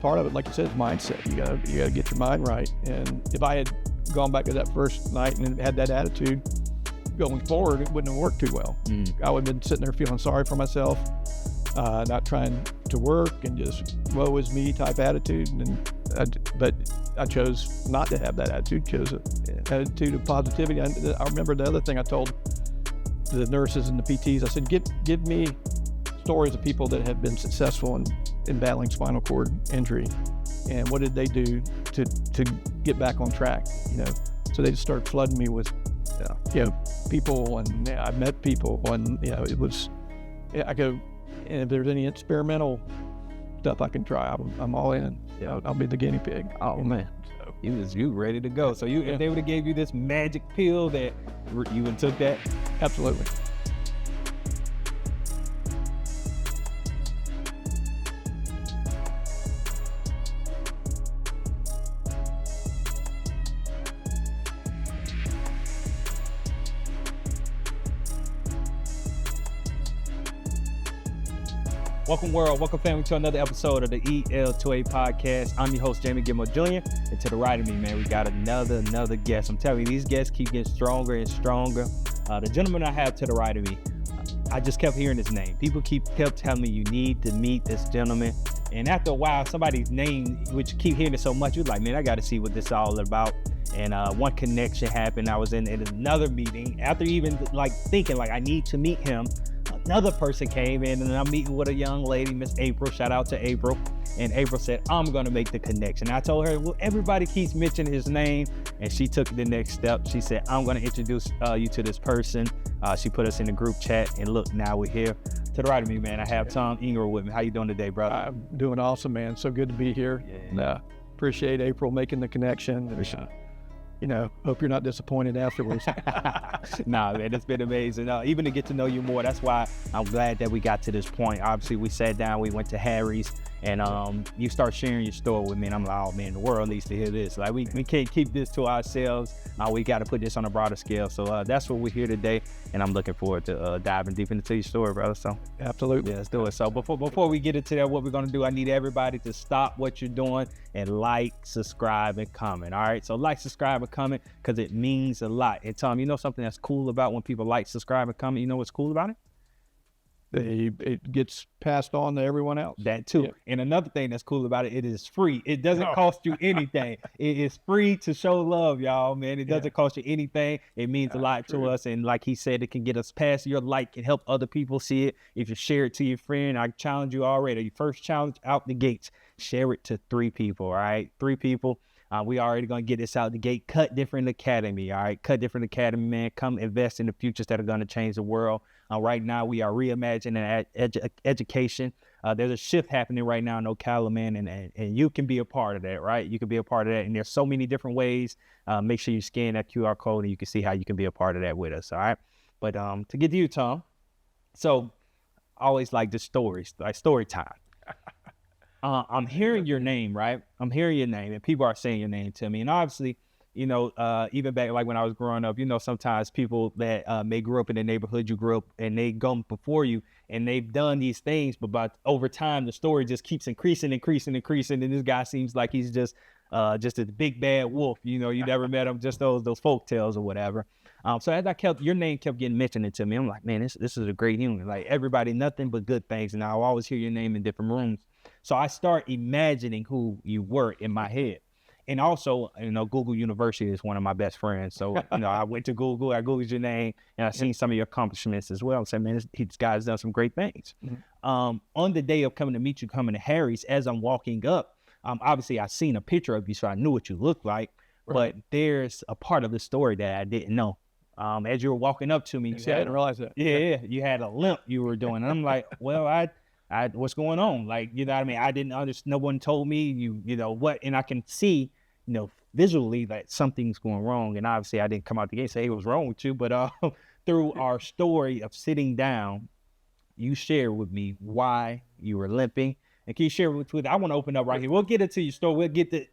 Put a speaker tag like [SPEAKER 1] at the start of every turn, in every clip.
[SPEAKER 1] Part of it, like you said, is mindset. You gotta get your mind right. And if I had gone back to that first night and had that attitude going forward, it wouldn't have worked too well. I would have been sitting there feeling sorry for myself, not trying to work, and just woe is me type attitude. But I chose not to have that attitude. Chose an attitude of positivity. I remember the other thing I told the nurses and the PTs. I said, give me stories of people that have been successful in battling spinal cord injury, and what did they do to get back on track. So they just started flooding me with people, and I met people, and it was, I go, and if there's any experimental stuff I can try, I'm all in. I'll be the guinea pig.
[SPEAKER 2] Oh man, so you ready to go. So if they would have gave you this magic pill, that you would took that?
[SPEAKER 1] Absolutely.
[SPEAKER 2] Welcome world, welcome family to another episode of the EL2A Podcast. I'm your host, Jamie Gilmore Jr. And to the right of me, man, we got another guest. I'm telling you, these guests keep getting stronger and stronger. The gentleman I have to the right of me, I just kept hearing his name. People kept telling me, you need to meet this gentleman. And after a while, somebody's name, which you keep hearing it so much, you're like, man, I got to see what this is all about. And one connection happened. I was in another meeting. After even thinking I need to meet him, another person came in, and I'm meeting with a young lady, Miss April. Shout out to April. And April said, I'm going to make the connection. I told her, well, everybody keeps mentioning his name. And she took the next step. She said, I'm going to introduce you to this person. She put us in the group chat, and look, now we're here. To the right of me, man, I have Tom Ingram with me. How you doing today, brother?
[SPEAKER 1] I'm doing awesome, man. So good to be here.
[SPEAKER 2] Yeah.
[SPEAKER 1] And, appreciate April making the connection. Hope you're not disappointed afterwards.
[SPEAKER 2] Nah, man, it's been amazing. Even to get to know you more, that's why I'm glad that we got to this point. Obviously, we sat down, we went to Harry's, and you start sharing your story with me, and I'm like, oh man, the world needs to hear this. We can't keep this to ourselves. We got to put this on a broader scale. So that's what we're here today, and I'm looking forward to diving deep into your story, brother. So
[SPEAKER 1] absolutely,
[SPEAKER 2] yeah, let's do it. So before we get into that, what we're gonna do, I need everybody to stop what you're doing and like, subscribe, and comment. All right, so like, subscribe, and comment, because it means a lot. And Tom, you know something that's cool about when people like, subscribe, and comment? You know what's cool about it?
[SPEAKER 1] It gets passed on to everyone else.
[SPEAKER 2] That too. Yeah. And another thing that's cool about it, it is free. It doesn't cost you anything. It is free to show love, y'all, man. It doesn't cost you anything. It means a lot to us. And like he said, it can get us past your like, can help other people see it. If you share it to your friend, I challenge you already. Your first challenge out the gates, share it to 3 people, all right? 3 people. We already going to get this out the gate. Cut Different Academy, all right? Cut Different Academy, man. Come invest in the futures that are going to change the world. Right now, we are reimagining education. There's a shift happening right now in Ocala, man, and you can be a part of that, right? You can be a part of that, and there's so many different ways. Make sure you scan that QR code, and you can see how you can be a part of that with us, all right? But to get to you, Tom, so I always like the stories, like story time. I'm hearing your name, right? I'm hearing your name, and people are saying your name to me. And obviously, even back when I was growing up, sometimes people that may grow up in the neighborhood you grew up, and they go before you, and they've done these things, but over time, the story just keeps increasing. And this guy seems like he's just a big bad wolf. You never met him, just those folk tales or whatever. So as your name kept getting mentioned to me, I'm like, man, this is a great human. Like everybody, nothing but good things. And I'll always hear your name in different rooms. So I start imagining who you were in my head. And also, Google University is one of my best friends. So, I went to Google, I Googled your name, and I seen some of your accomplishments as well. I said, man, this guy's done some great things. Mm-hmm. On the day of coming to meet you, coming to Harry's, as I'm walking up, obviously I seen a picture of you, so I knew what you looked like. Right. But there's a part of the story that I didn't know. As you were walking up to me,
[SPEAKER 1] I didn't realize that.
[SPEAKER 2] Yeah, you had a limp you were doing. And I'm like, well, I what's going on? Like, you know what I mean? I didn't understand. No one told me, you know what, and I can see, visually that something's going wrong. And obviously I didn't come out the gate and say, hey, what's wrong with you? But through our story of sitting down, you shared with me why you were limping. And can you share with me? I want to open up right here. We'll get into your story. We'll get to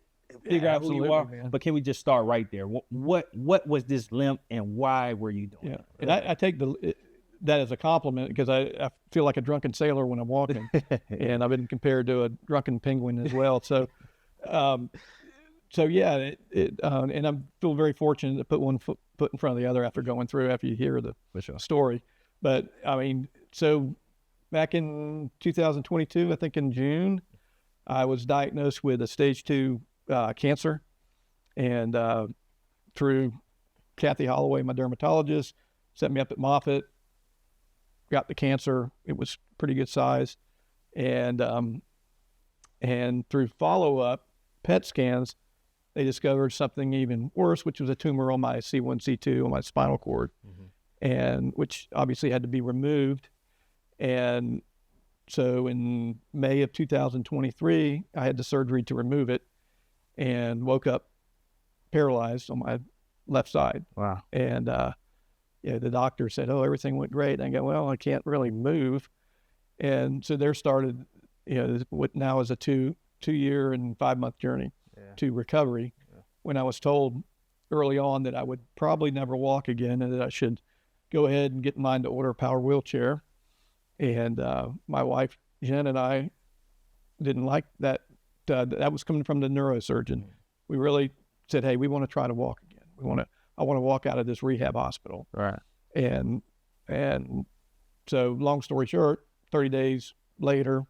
[SPEAKER 2] figure out who you are. Man. But can we just start right there? What was this limp, and why were you doing it?
[SPEAKER 1] And I take that as a compliment because I feel like a drunken sailor when I'm walking, and I've been compared to a drunken penguin as well. So, yeah, and I feel very fortunate to put one foot in front of the other after you hear the story. But I mean, so back in 2022, I think in June, I was diagnosed with a stage 2 cancer, and through Kathy Holloway, my dermatologist, set me up at Moffitt, got the cancer. It was pretty good size. And through follow-up PET scans, they discovered something even worse, which was a tumor on my C1, C2 on my spinal cord, and which obviously had to be removed. And so in May of 2023, I had the surgery to remove it and woke up paralyzed on my left side.
[SPEAKER 2] Wow.
[SPEAKER 1] And the doctor said, "Oh, everything went great." And I go, "Well, I can't really move." And so there started, what now is a 2-year and 5-month journey to recovery. When I was told early on that I would probably never walk again and that I should go ahead and get in line to order a power wheelchair. And my wife, Jen, and I didn't like that. That was coming from the neurosurgeon. We really said, "Hey, we want to try to walk again. I want to walk out of this rehab hospital."
[SPEAKER 2] Right.
[SPEAKER 1] And so long story short, 30 days later,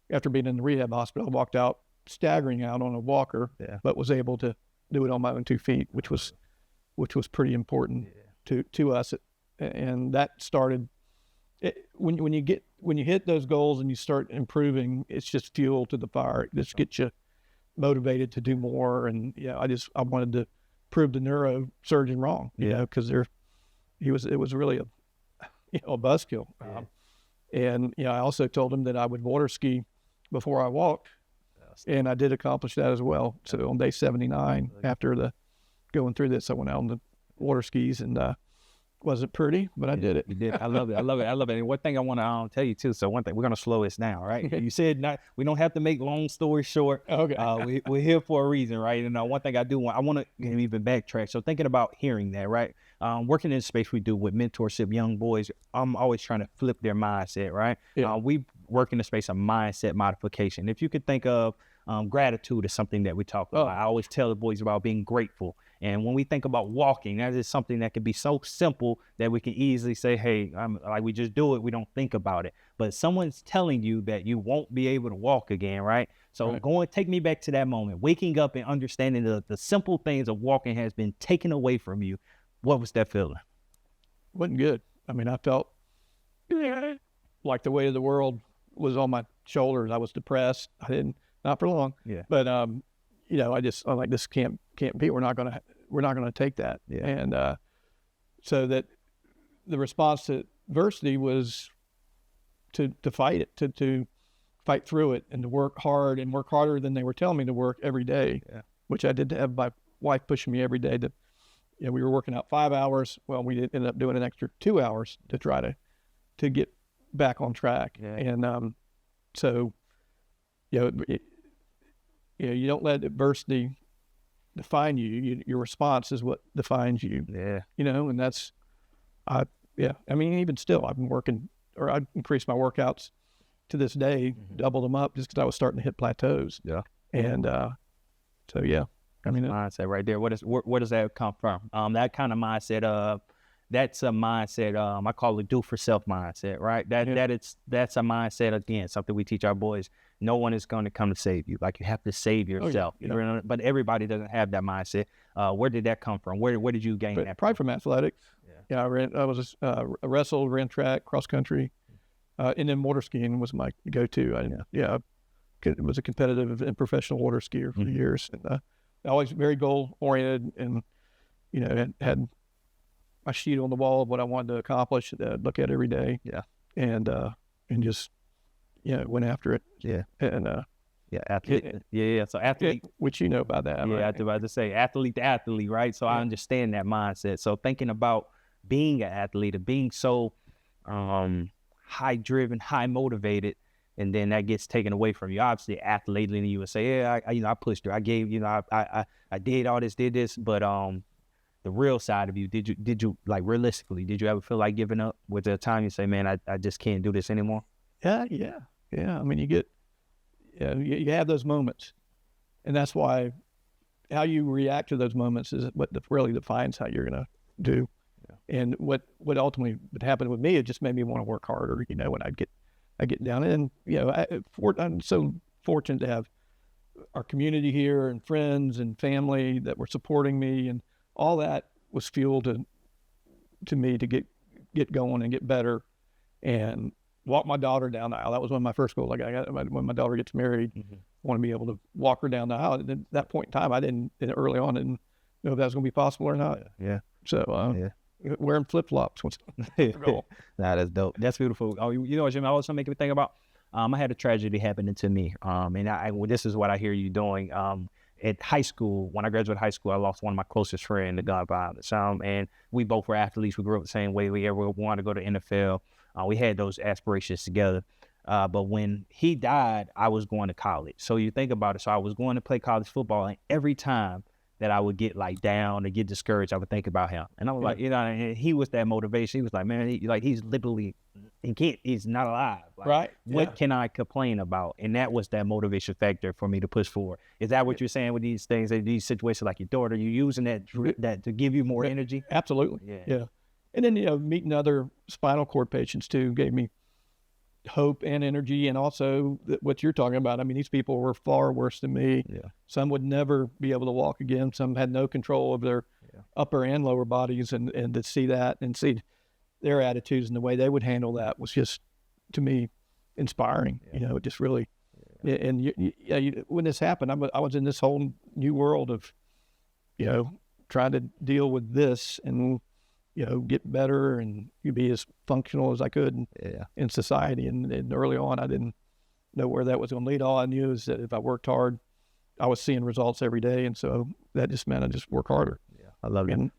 [SPEAKER 1] after being in the rehab hospital, I walked out, staggering out on a walker, but was able to do it on my own 2 feet, which was pretty important to us. And that started, when you hit those goals and you start improving, it's just fuel to the fire. It just gets you motivated to do more. And I wanted to prove the neurosurgeon wrong, because it was really a buzzkill. And I also told him that I would water ski before I walked, and I did accomplish that as well. So on day 79, after going through this, I went out on the water skis, and wasn't pretty, but I did it.
[SPEAKER 2] You did. I love it. I love it. And one thing I want to tell you too. So one thing, we're going to slow this down, right? You said we don't have to make long stories short.
[SPEAKER 1] Okay.
[SPEAKER 2] We're here for a reason, right? And one thing I want to even backtrack. So thinking about hearing that, right? Working in the space we do with mentorship young boys, I'm always trying to flip their mindset, right?
[SPEAKER 1] Yeah.
[SPEAKER 2] We work in the space of mindset modification. If you could think of gratitude is something that we talk about. I always tell the boys about being grateful. And when we think about walking, that is something that can be so simple that we can easily say, "Hey, we just do it. We don't think about it." But someone's telling you that you won't be able to walk again, right? So take me back to that moment, waking up and understanding the simple things of walking has been taken away from you. What was that feeling?
[SPEAKER 1] Wasn't good. I mean, I felt like the weight of the world was on my shoulders. I was depressed. Not for long.
[SPEAKER 2] Yeah.
[SPEAKER 1] But I'm like, this can't be. We're not gonna take that.
[SPEAKER 2] Yeah.
[SPEAKER 1] And so that the response to adversity was to fight it, to fight through it, and to work hard and work harder than they were telling me to work every day.
[SPEAKER 2] Yeah.
[SPEAKER 1] Which I did have my wife pushing me every day we were working out 5 hours. Well, we ended up doing an extra 2 hours to try to get back on track.
[SPEAKER 2] Yeah.
[SPEAKER 1] And so you don't let adversity define you. Your response is what defines you.
[SPEAKER 2] Yeah.
[SPEAKER 1] And that's, I mean, even still, I've been working, or I've increased my workouts to this day, doubled them up just because I was starting to hit plateaus.
[SPEAKER 2] Yeah.
[SPEAKER 1] And so, yeah. I mean,
[SPEAKER 2] mindset right there. Where does that come from? That kind of mindset, that's a mindset, I call it do for self mindset, right? That's a mindset, again, something we teach our boys. No one is going to come to save you. Like, you have to save yourself. But everybody doesn't have that mindset. Where did that come from? Where did you gain that?
[SPEAKER 1] Probably from athletics. Yeah. I wrestled, ran track, cross country, and then water skiing was my go-to. It was a competitive and professional water skier for years, and always very goal oriented, and had my sheet on the wall of what I wanted to accomplish, look at every day. Yeah. And just went after it.
[SPEAKER 2] Yeah.
[SPEAKER 1] And
[SPEAKER 2] athlete. So athlete,
[SPEAKER 1] which about that.
[SPEAKER 2] Yeah,
[SPEAKER 1] right?
[SPEAKER 2] I was about to say athlete to athlete, right? So I understand that mindset. So thinking about being an athlete, of being so high driven, high motivated, and then that gets taken away from you. Obviously, athlete, and you would say, "Yeah, I pushed through. I gave, I did all this, did this," but the real side of you, did you like realistically, did you ever feel like giving up? Was there a time you say, man, I just can't do this anymore?
[SPEAKER 1] Yeah. I mean, you have those moments, and that's why how you react to those moments is what really defines how you're going to do. Yeah. And what ultimately would happen with me, it just made me want to work harder, when I get down. And, I'm so fortunate to have our community here and friends and family that were supporting me, and all that was fuel to me to get going and get better and walk my daughter down the aisle. That was one of my first goals. Like when my daughter gets married, I want to be able to walk her down the aisle. And at that point in time, early on, I didn't know if that was going to be possible or not.
[SPEAKER 2] Yeah.
[SPEAKER 1] So, wearing flip-flops was the goal.
[SPEAKER 2] Nah, that's dope. That's beautiful. Oh, you know what, Jim, I also make me think about, I had a tragedy happening to me. And this is what I hear you doing. At high school, when I graduated high school, I lost one of my closest friends to gun violence. And we both were athletes. We grew up the same way. We ever wanted to go to NFL. We had those aspirations together. But when he died, I was going to college. So you think about it. So I was going to play college football, and every time that I would get like down or get discouraged, I would think about him. And I was like, and he was that motivation. He was like, man, he's literally, he's not alive. Like,
[SPEAKER 1] right.
[SPEAKER 2] What can I complain about? And that was that motivation factor for me to push forward. Is that what you're saying with these things, these situations like your daughter, you using that to give you more energy?
[SPEAKER 1] Absolutely. Yeah. And then, meeting other spinal cord patients too gave me hope and energy. And also what you're talking about. I mean, these people were far worse than me. Yeah. Some would never be able to walk again. Some had no control of their upper and lower bodies. And to see that and see their attitudes and the way they would handle that was just, to me, inspiring. It just really, and when this happened, I was in this whole new world of, trying to deal with this and, get better and be as functional as I could in society. And early on, I didn't know where that was going to lead. All I knew is that if I worked hard, I was seeing results every day. And so that just meant I just work harder.
[SPEAKER 2] Yeah, I love it.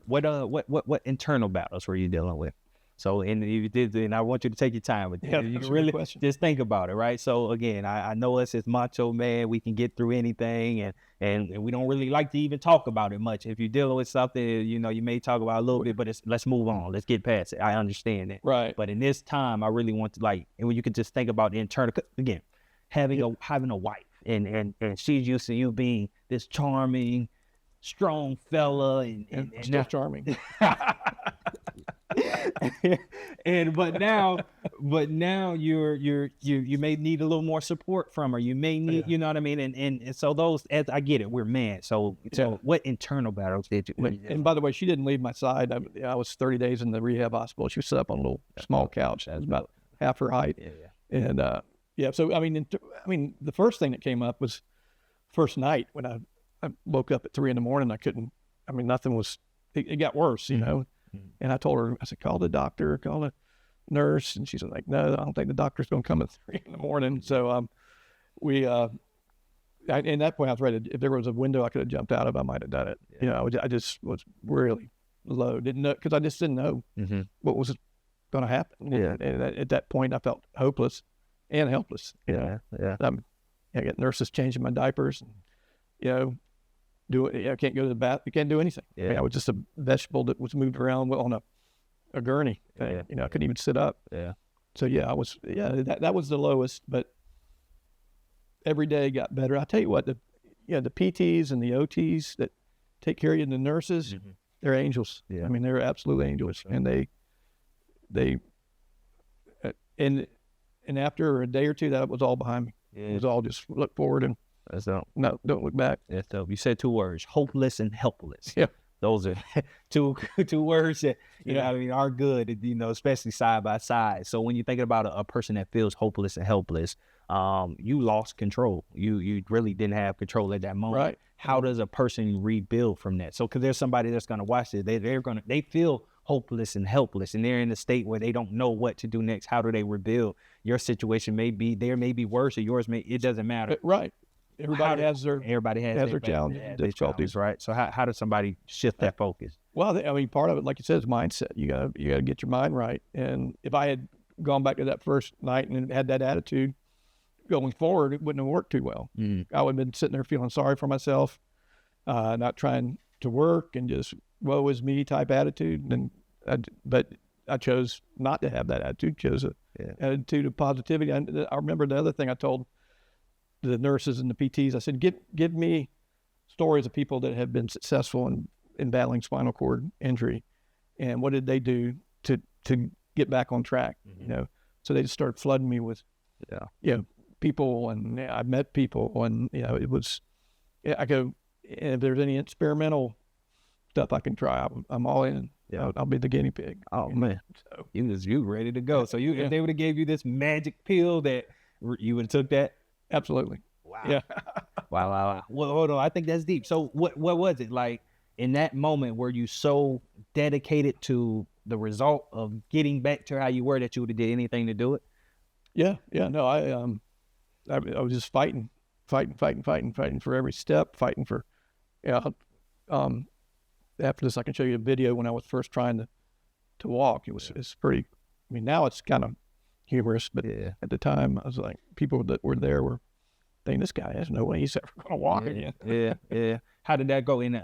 [SPEAKER 2] What internal battles were you dealing with? So, and you did, and I want you to take your time with it. You can really just think about it, right? So again, I know us as macho man, we can get through anything, and we don't really like to even talk about it much. If you're dealing with something, you may talk about it a little bit, but let's move on. Let's get past it. I understand it.
[SPEAKER 1] Right.
[SPEAKER 2] But in this time, I really want to and when you could just think about the internal, again, having a wife, and she's used to you being this charming, strong fella, and
[SPEAKER 1] still charming.
[SPEAKER 2] but now you may need a little more support from her. You may need, you know what I mean? And so those, as I get it, we're men. So what internal battles did you?
[SPEAKER 1] And by the way, she didn't leave my side. I was 30 days in the rehab hospital. She was set up on a little small couch. That was about half her height. And so I mean, the first thing that came up was first night when I woke up at 3 a.m. I couldn't. I mean, nothing was. It got worse, And I told her, I said, call the doctor, call the nurse. And she's like, no, I don't think the doctor's going to come at 3 a.m. So at that point, I was ready. If there was a window I could have jumped out of, I might have done it. I just was really low. Didn't know, because I just didn't know what was going to happen. Yeah. And at that point, I felt hopeless and helpless. I got nurses changing my diapers. And, I can't go to the bath. You can't do anything. Yeah. I mean, I was just a vegetable that was moved around on a gurney. I couldn't even sit up. Yeah. So I was. That was the lowest. But every day got better. I tell you what, the PTs and the OTs that take care of you, and the nurses, they're angels. Yeah. I mean, they're absolute angels, and they and after a day or two, that was all behind me. Yeah. It was all just look forward and.
[SPEAKER 2] That's dope.
[SPEAKER 1] No, don't look back.
[SPEAKER 2] That's dope. You said 2 words: hopeless and helpless.
[SPEAKER 1] Yeah,
[SPEAKER 2] those are two words that are good. Especially side by side. So when you're thinking about a person that feels hopeless and helpless, you lost control. You really didn't have control at that moment.
[SPEAKER 1] Right.
[SPEAKER 2] How does a person rebuild from that? So because there's somebody that's going to watch it, they feel hopeless and helpless, and they're in a state where they don't know what to do next. How do they rebuild? Your situation may be worse, or yours it doesn't matter.
[SPEAKER 1] Right. Everybody has their challenges,
[SPEAKER 2] difficulties, right? So how does somebody shift that focus?
[SPEAKER 1] Well, part of it, like you said, is mindset. You gotta get your mind right. And if I had gone back to that first night and had that attitude going forward, it wouldn't have worked too well. I would have been sitting there feeling sorry for myself, not trying to work and just woe is me type attitude. But I chose not to have that attitude. Chose a attitude of positivity. I remember the other thing I told the nurses and the PTs. I said, give me stories of people that have been successful in battling spinal cord injury, and what did they do to get back on track? So they just started flooding me with people, and I met people, and it was, I go, if there's any experimental stuff I can try, I'm all in. I'll be the guinea pig.
[SPEAKER 2] Oh man, so you ready to go? So if they would have gave you this magic pill, that you would have took that?
[SPEAKER 1] Absolutely.
[SPEAKER 2] Wow. Yeah. Wow. Well, hold on. I think that's deep. So what was it like in that moment? Were you so dedicated to the result of getting back to how you were that you would have did anything to do it? Yeah. No, I was just fighting for every step, fighting for, after this, I can show you a video when I was first trying to walk. It's pretty, I mean, now it's kind of humorous, but at the time I was like, people that were there were thinking, this guy has no way he's ever going to walk again. Yeah. How did that go in,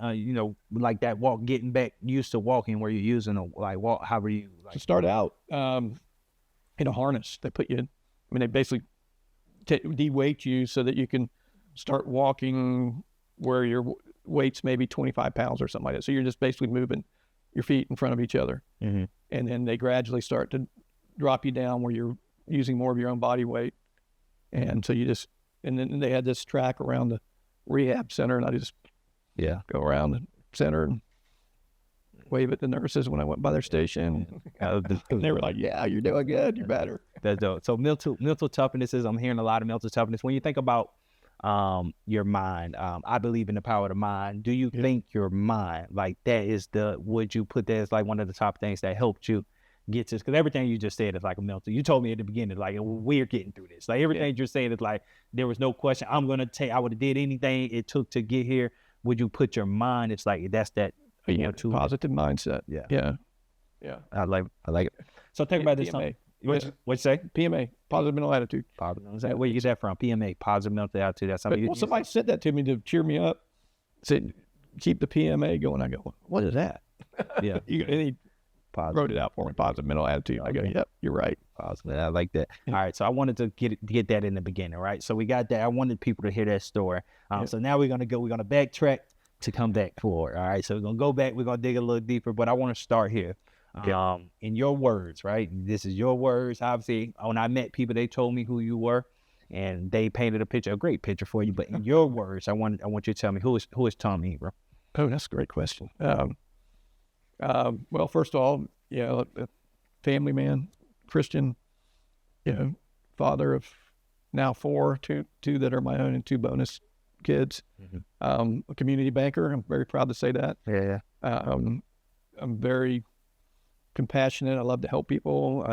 [SPEAKER 2] like that walk, getting back used to walking? Were you using walk? How were you?
[SPEAKER 1] To start out, in a harness, they put you in, they basically de-weight you so that you can start walking where your weight's maybe 25 pounds or something like that. So you're just basically moving your feet in front of each other. Mm-hmm. And then they gradually start to drop you down where you're using more of your own body weight. And so and then they had this track around the rehab center, and I just go around the center and wave at the nurses when I went by their station. And they were like, yeah, you're doing good, you're better.
[SPEAKER 2] That's dope. So mental toughness I'm hearing a lot of mental toughness. When you think about your mind, I believe in the power of the mind. Do you think your mind, like that is would you put that as like one of the top things that helped you get to this? Because everything you just said is like a mental. You told me at the beginning, like, we're getting through this. Like everything you're saying is like, there was no question. I would have did anything it took to get here. Would you put your mind? It's like, that's that,
[SPEAKER 1] positive mindset. Yeah.
[SPEAKER 2] I like it. So think about this. What'd you say?
[SPEAKER 1] PMA, positive mental attitude.
[SPEAKER 2] Where you get that from? PMA, positive mental attitude. That's something.
[SPEAKER 1] Somebody said that to me to cheer me up. Said, keep the PMA going. I go, what is that?
[SPEAKER 2] Yeah.
[SPEAKER 1] He wrote it out for me. Positive mental attitude. I go, yep, you're right.
[SPEAKER 2] Positive. I like that. All right. So I wanted to get that in the beginning, right? So we got that. I wanted people to hear that story. So now we're gonna backtrack to come back forward. All right. So we're gonna go back. We're gonna dig a little deeper, but I want to start here. Okay. In your words, right? This is your words. Obviously, when I met people, they told me who you were, and they painted a great picture for you. But in your words, I want you to tell me who is Tom Ingram?
[SPEAKER 1] Oh, that's a great question. Well, first of all, a family man, Christian, father of now 4, two that are my own and 2 bonus kids. Mm-hmm. A community banker. I'm very proud to say that.
[SPEAKER 2] Yeah.
[SPEAKER 1] I'm very compassionate. I love to help people.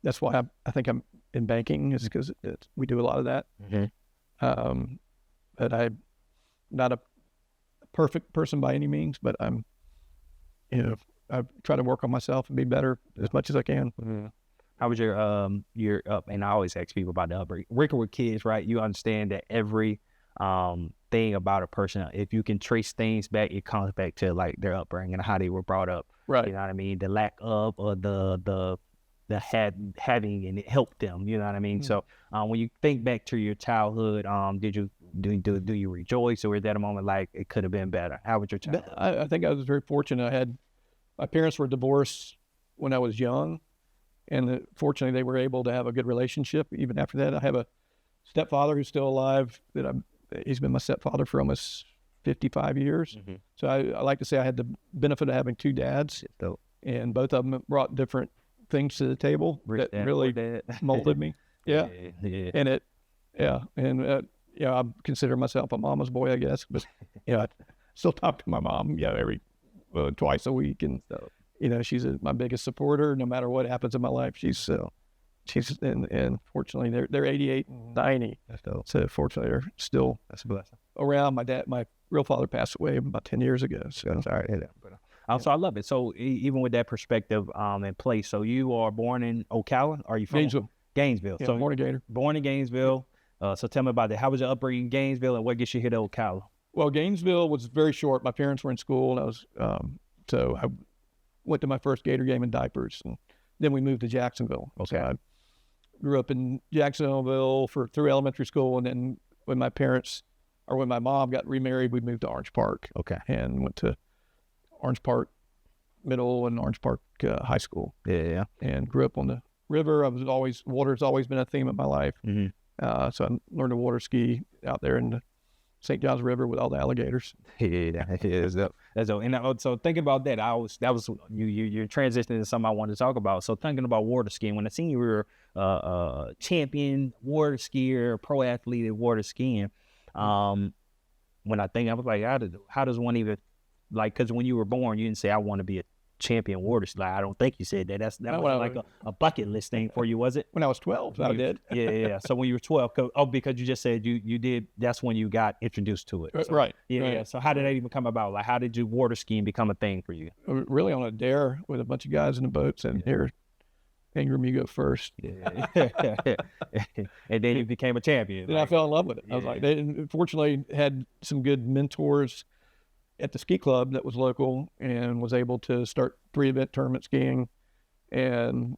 [SPEAKER 1] That's why I think I'm in banking, is because we do a lot of that. Mm-hmm. But I'm not a perfect person by any means, but I'm, I try to work on myself and be better as much as I can.
[SPEAKER 2] Mm-hmm. How was your up? And I always ask people about the upbringing. Working with kids, right? You understand that every thing about a person, if you can trace things back, it comes back to like their upbringing and how they were brought up.
[SPEAKER 1] Right.
[SPEAKER 2] You know what I mean? The lack of, or the having, and it helped them. You know what I mean? Mm-hmm. So when you think back to your childhood, do you rejoice, or is that a moment like it could have been better? How was your childhood?
[SPEAKER 1] I think I was very fortunate. My parents were divorced when I was young, and fortunately they were able to have a good relationship even after that. I have a stepfather who's still alive. He's been my stepfather for almost 55 years. Mm-hmm. So I like to say I had the benefit of having 2 dads, and both of them brought different things to the table that really molded me. Yeah. And I consider myself a mama's boy, I guess, but I still talk to my mom, twice a week, and she's my biggest supporter. No matter what happens in my life, she's and fortunately they're 88 and 90. So fortunately they're still around. My real father passed away about 10 years ago. So sorry to hear that.
[SPEAKER 2] So I love it. So even with that perspective in place, so you are born in Ocala? Are you from Gainesville?
[SPEAKER 1] Yeah,
[SPEAKER 2] so
[SPEAKER 1] born in Gator.
[SPEAKER 2] Born in Gainesville. So tell me about that. How was your upbringing in Gainesville, and what gets you here to Ocala?
[SPEAKER 1] Well, Gainesville was very short. My parents were in school, and I was so I went to my first Gator game in diapers, and then we moved to Jacksonville.
[SPEAKER 2] Okay.
[SPEAKER 1] So I grew up in Jacksonville through elementary school, and then when my mom got remarried, we moved to Orange Park.
[SPEAKER 2] Okay.
[SPEAKER 1] And went to Orange Park Middle and Orange Park High School.
[SPEAKER 2] Yeah.
[SPEAKER 1] And grew up on the river. Water's always been a theme of my life.
[SPEAKER 2] Mm-hmm.
[SPEAKER 1] So I learned to water ski out there in the St. John's River with all the alligators.
[SPEAKER 2] Yeah, that's dope. And so thinking about that, you're transitioning to something I wanted to talk about. So thinking about water skiing, when I seen you were champion water skier, pro athlete at water skiing, when I was like, how does one even, like, because when you were born, you didn't say I want to be a champion water skier. Like, I don't think you said that. That was like a bucket list thing for you, was it?
[SPEAKER 1] When I was 12, I did.
[SPEAKER 2] Yeah. So when you were 12, because you just said you did, that's when you got introduced to it. So,
[SPEAKER 1] right.
[SPEAKER 2] Yeah.
[SPEAKER 1] Right.
[SPEAKER 2] Yeah. So how did that even come about? Like, how did you water skiing become a thing for you?
[SPEAKER 1] Really on a dare with a bunch of guys in the boats, and here, Ingram, you go first.
[SPEAKER 2] Yeah. And then you became a champion.
[SPEAKER 1] Then I fell in love with it. I was like, they fortunately had some good mentors at the ski club that was local, and was able to start 3-event tournament skiing and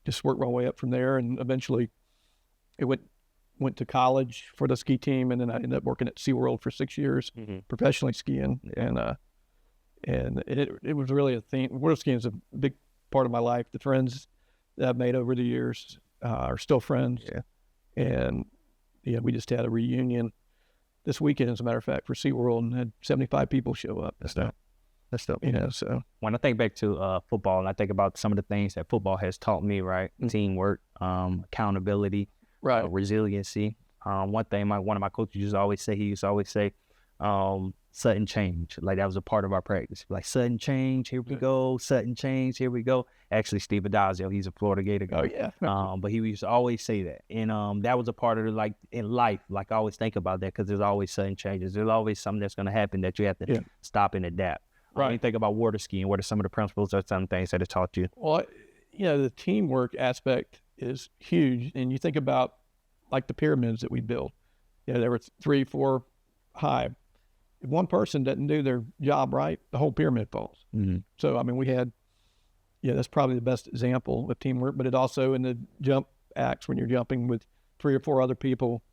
[SPEAKER 1] just work my way up from there. And eventually it went to college for the ski team. And then I ended up working at SeaWorld for 6 years, professionally skiing. And it was really a thing. Water skiing is a big part of my life. The friends that I've made over the years are still friends. Yeah. And we just had a reunion this weekend, as a matter of fact, for SeaWorld, and had 75 people show up. That's dope. So
[SPEAKER 2] when I think back to football, and I think about some of the things that football has taught me, right? Teamwork, accountability,
[SPEAKER 1] right,
[SPEAKER 2] resiliency. One thing one of my coaches used to always say, sudden change. Like, that was a part of our practice. Like, sudden change, here we go. Sudden change, here we go. Actually, Steve Adazio, he's a Florida Gator guy.
[SPEAKER 1] Oh, yeah.
[SPEAKER 2] But he used to always say that. And that was a part of it, like, in life. Like, I always think about that, because there's always sudden changes. There's always something that's going to happen that you have to stop and adapt.
[SPEAKER 1] Right.
[SPEAKER 2] When you think about water skiing, what are some of the principles or some things that it taught you?
[SPEAKER 1] Well, the teamwork aspect is huge. And you think about, like, the pyramids that we built. There were 3, 4 high. If one person doesn't do their job right, the whole pyramid falls. Mm-hmm. So, I mean, we had, that's probably the best example of teamwork, but it also in the jump acts, when you're jumping with 3 or 4 other people,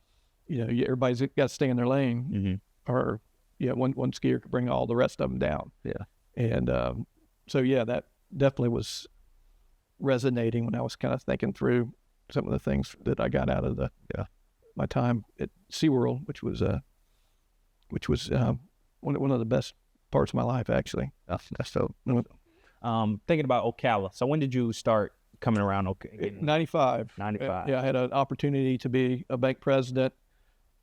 [SPEAKER 1] everybody's got to stay in their lane, or, one skier could bring all the rest of them down. Yeah. And that definitely was resonating when I was kind of thinking through some of the things that I got out of my time at SeaWorld, which was one of the best parts of my life, actually. So,
[SPEAKER 2] thinking about Ocala. So when did you start coming around?
[SPEAKER 1] 95.
[SPEAKER 2] 95.
[SPEAKER 1] I had an opportunity to be a bank president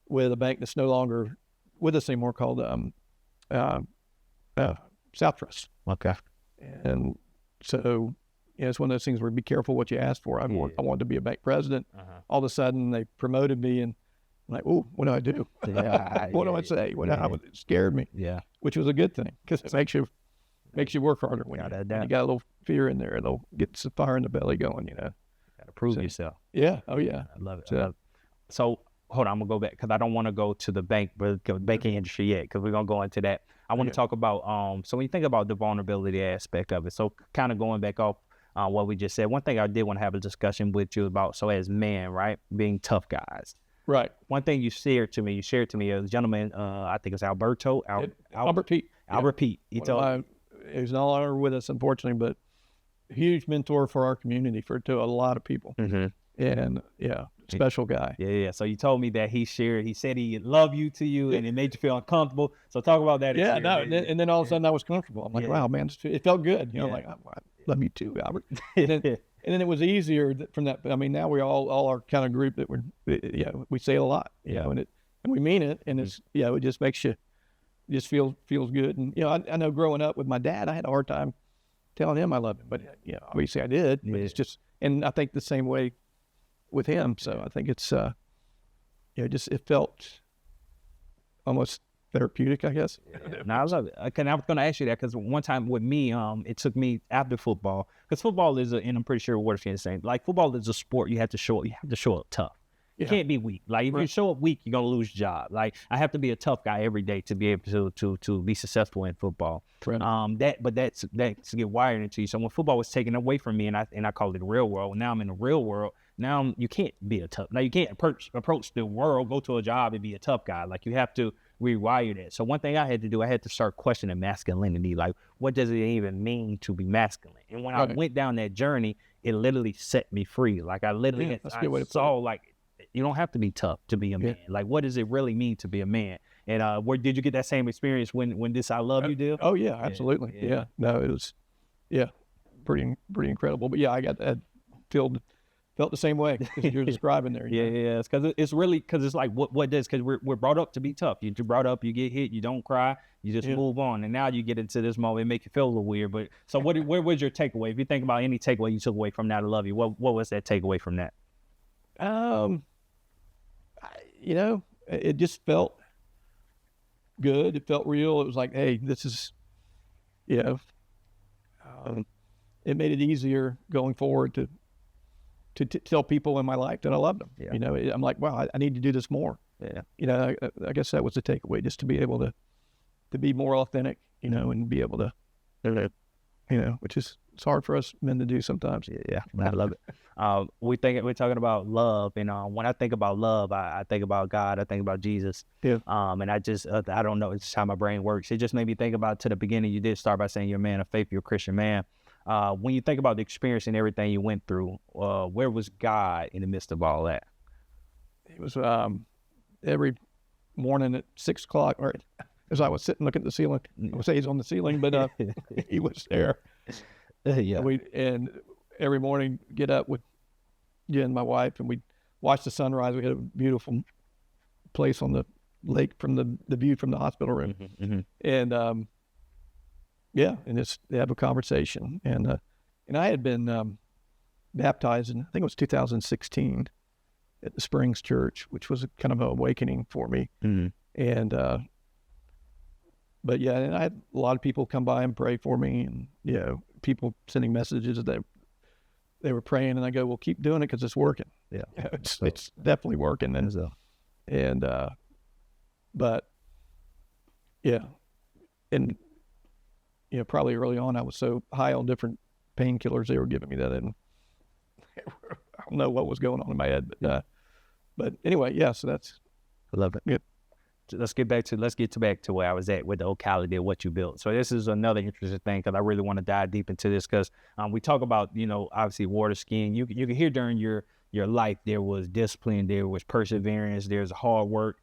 [SPEAKER 1] with a bank that's no longer with us anymore, called South Trust.
[SPEAKER 2] Okay.
[SPEAKER 1] And so, it's one of those things where be careful what you ask for. I wanted to be a bank president. All of a sudden, they promoted me, and I'm like, oh, what do I do? What do I say? It scared me. Yeah. Which was a good thing, because it makes you work harder when you got a little fear in there. It'll get some fire in the belly going, Got
[SPEAKER 2] to prove yourself.
[SPEAKER 1] Yeah. Oh, yeah.
[SPEAKER 2] I love it. So hold on, I'm going to go back, because I don't want to go to the banking industry yet, because we're going to go into that. I want to talk about, so when you think about the vulnerability aspect of it, so kind of going back off what we just said, one thing I did want to have a discussion with you about, so as men, right, being tough guys.
[SPEAKER 1] Right.
[SPEAKER 2] One thing you shared to me, a gentleman, I think it's Albert Pete. Albert Pete. He
[SPEAKER 1] he's no longer with us, unfortunately, but a huge mentor for our community, to a lot of people. Mm-hmm. And special guy.
[SPEAKER 2] Yeah. So you told me that he said he loved you, and it made you feel uncomfortable. So talk about that.
[SPEAKER 1] Yeah, no, and then all of a sudden I was comfortable. I'm like, wow, man, it felt good. Like, I love you too, Albert. And then it was easier from that. I mean, now we all are kind of group that we say it a lot, and we mean it, and it's it just makes you feels good. And I know growing up with my dad, I had a hard time telling him I loved him, but obviously I did. But it's just, and I think the same way with him. So I think it's it felt almost therapeutic, I guess.
[SPEAKER 2] No, I love it. I was going to ask you that, because one time with me, it took me after football, because football is, and I'm pretty sure water skiing is the same. Like, football is a sport you have to show up tough. You can't be weak. Like if you show up weak, you're gonna lose your job. Like I have to be a tough guy every day to be able to be successful in football.
[SPEAKER 1] Right.
[SPEAKER 2] That's get wired into you. So when football was taken away from me, and I called it the real world. Now I'm in the real world. Now you can't be a tough. Now you can't approach the world, go to a job and be a tough guy. Like you have to rewire that. So one thing I had to do, I had to start questioning masculinity. Like what does it even mean to be masculine? And when I went down that journey, it literally set me free. Like I literally saw like you don't have to be tough to be a man. Like what does it really mean to be a man? And where did you get that same experience when this I Love You deal?
[SPEAKER 1] Oh yeah, absolutely. Yeah. No, it was pretty incredible. But yeah, I got that felt the same way as you're describing there.
[SPEAKER 2] It's because it's like what does, because we're brought up to be tough. You're brought up, you get hit, you don't cry, you just move on. And now you get into this moment, it make you feel a little weird. But so where was your takeaway? If you think about any takeaway you took away from that I Love You, what was that takeaway from that?
[SPEAKER 1] It just felt good. It felt real. It was like, hey, this is, it made it easier going forward to tell people in my life that I love them. I'm like, wow, I need to do this more. I guess that was the takeaway, just to be able to be more authentic, and be able to, which is, it's hard for us men to do sometimes.
[SPEAKER 2] I love it. We're talking about love, and when I think about love, I think about God, I think about Jesus. And I just I don't know, it's just how my brain works. It just made me think about, to the beginning, you did start by saying you're a man of faith, you're a Christian man. When you think about the experience and everything you went through, where was God in the midst of all that?
[SPEAKER 1] It was every morning at 6 o'clock, or as I was sitting looking at the ceiling. I would say he's on the ceiling, but he was there. And every morning get up with Jen and my wife, and we'd watch the sunrise. We had a beautiful place on the lake from the view from the hospital room. And and just have a conversation. And I had been baptized in, I think it was 2016 at the Springs Church, which was a kind of an awakening for me. And but yeah, and I had a lot of people come by and pray for me, and people sending messages that they were praying, and I go, well, keep doing it because it's working. It's definitely working. And but and probably early on I was so high on different painkillers they were giving me that, and I don't know what was going on in my head, but anyway, so that's,
[SPEAKER 2] I love it.
[SPEAKER 1] Yep.
[SPEAKER 2] Let's get back to where I was at with the locality of what you built. So this is another interesting thing, because I really want to dive deep into this, because we talk about, obviously water skiing. You can hear during your life there was discipline, there was perseverance, there's hard work.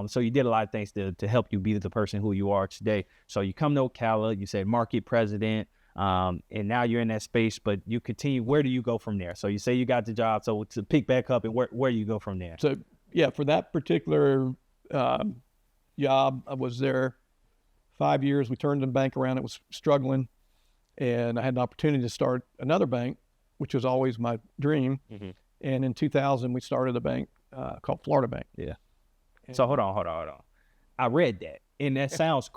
[SPEAKER 2] So you did a lot of things to help you be the person who you are today. So you come to Ocala, you said market president, and now you're in that space, but you continue. Where do you go from there? So you say you got the job. So to pick back up, and where do you go from there?
[SPEAKER 1] So for that particular job, I was there 5 years. We turned the bank around. It was struggling, and I had an opportunity to start another bank, which was always my dream. And in 2000, we started a bank called Florida Bank.
[SPEAKER 2] So hold on. I read that, and that sounds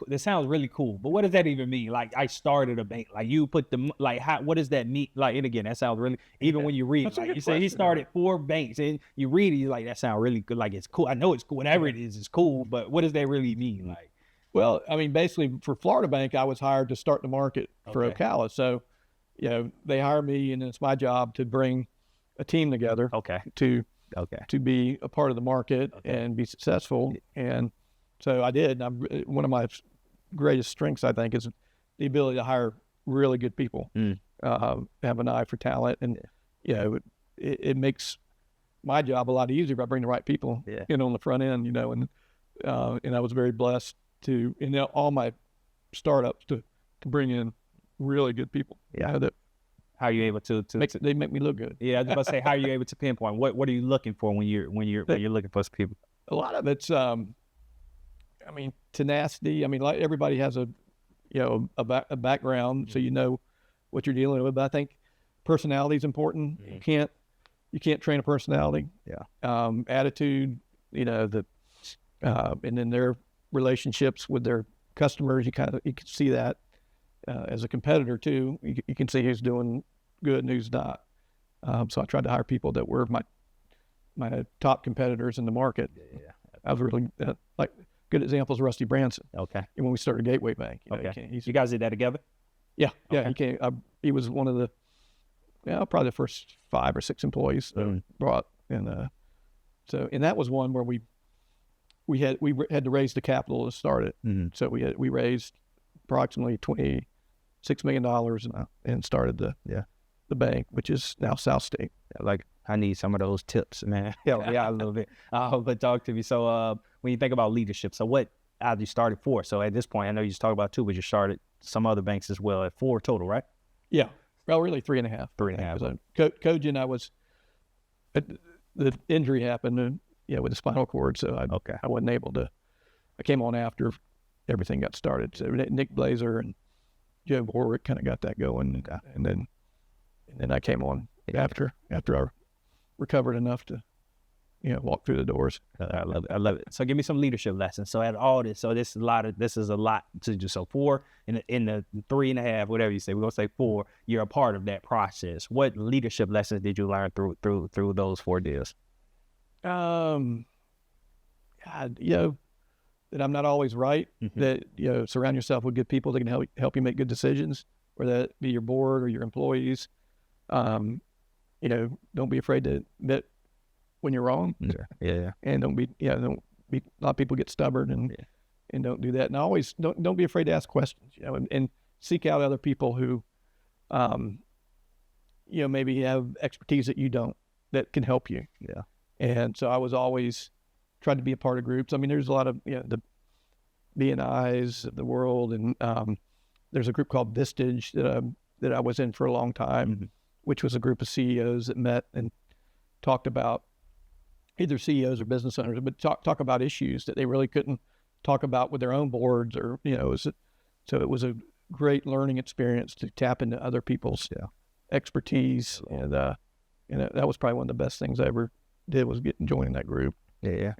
[SPEAKER 2] really cool. But what does that even mean? Like, I started a bank. Like, you put what does that mean? Like, and again, that sounds really, even when you read it, like you say he started 4 banks, and you read it, you're like, that sounds really good. Like, it's cool. I know it's cool. Whatever it is, it's cool. But what does that really mean? Like,
[SPEAKER 1] well, I mean, basically for Florida Bank, I was hired to start the market for Ocala. So, they hired me, and it's my job to bring a team together. To be a part of the market and be successful. And so I did. And one of my greatest strengths, I think, is the ability to hire really good people, have an eye for talent. And, it makes my job a lot easier if I bring the right people in on the front end, and I was very blessed to, all my startups to bring in really good people.
[SPEAKER 2] How are you able to
[SPEAKER 1] they make me look good?
[SPEAKER 2] I was about to say, how are you able to pinpoint what are you looking for when you're looking for people?
[SPEAKER 1] A lot of it's tenacity. I mean, like everybody has a background, so you know what you're dealing with. But I think personality is important. You can't train a personality. Attitude, and then their relationships with their customers, you can see that. As a competitor too, you can see who's doing good and who's not. So I tried to hire people that were my top competitors in the market. I was really like good examples. Rusty Branson.
[SPEAKER 2] Okay.
[SPEAKER 1] And when we started Gateway Bank.
[SPEAKER 2] Okay. You guys did that together?
[SPEAKER 1] Yeah.
[SPEAKER 2] Okay.
[SPEAKER 1] Yeah. He came. He was one of the probably the first 5 or 6 employees brought, and so that was one where we had to raise the capital to start it. So we raised approximately $26 million and started the bank, which is now South State.
[SPEAKER 2] Like, I need some of those tips, man. Help me out a little bit. But talk to me. So when you think about leadership, so what have you started 4? So at this point, I know you just talked about 2, but you started some other banks as well at 4 total, right?
[SPEAKER 1] Yeah. Well, really 3.5.
[SPEAKER 2] 3.5.
[SPEAKER 1] Coaching, I was, the injury happened, with the spinal cord, so I wasn't able to. I came on after everything got started. So Nick Blazer and Joe Borwick kind of got that going, and then I came on after I recovered enough to, walk through the doors.
[SPEAKER 2] I love it. So give me some leadership lessons. So at all this, so this is a lot to do. So 4 in the 3.5, whatever you say, we're gonna say 4. You're a part of that process. What leadership lessons did you learn through those 4 deals?
[SPEAKER 1] God, that I'm not always right. That surround yourself with good people that can help you make good decisions, whether that be your board or your employees. Don't be afraid to admit when you're wrong. And don't be a lot of people get stubborn and don't do that. And always don't be afraid to ask questions, and seek out other people who maybe have expertise that you don't, that can help you. And so I was always trying to be a part of groups. I mean, there's a lot of the BNIs of the world, and there's a group called Vistage that I was in for a long time, which was a group of CEOs that met and talked about, either CEOs or business owners, but talk about issues that they really couldn't talk about with their own boards, or so it was a great learning experience to tap into other people's expertise, and that was probably one of the best things I ever did, was joining that group. And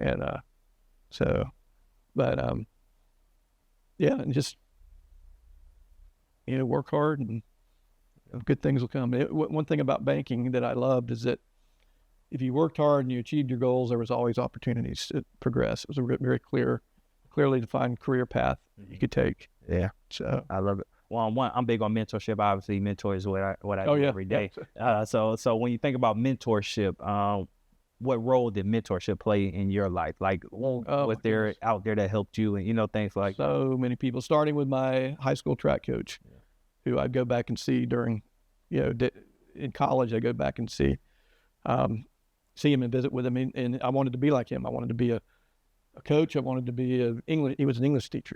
[SPEAKER 1] and just work hard, and good things will come. One thing about banking that I loved is that if you worked hard and you achieved your goals, there was always opportunities to progress. It was a very clearly defined career path you could take. So
[SPEAKER 2] I love it. Well, I'm big on mentorship. Obviously, mentor is what I do every day. So when you think about mentorship, what role did mentorship play in your life? Like, was there out there that helped you, and things like
[SPEAKER 1] so many people, starting with my high school track coach, who I'd go back and see during, in college. I go back and see him and visit with him, and I wanted to be like him. I wanted to be a coach. I wanted to be he was an English teacher,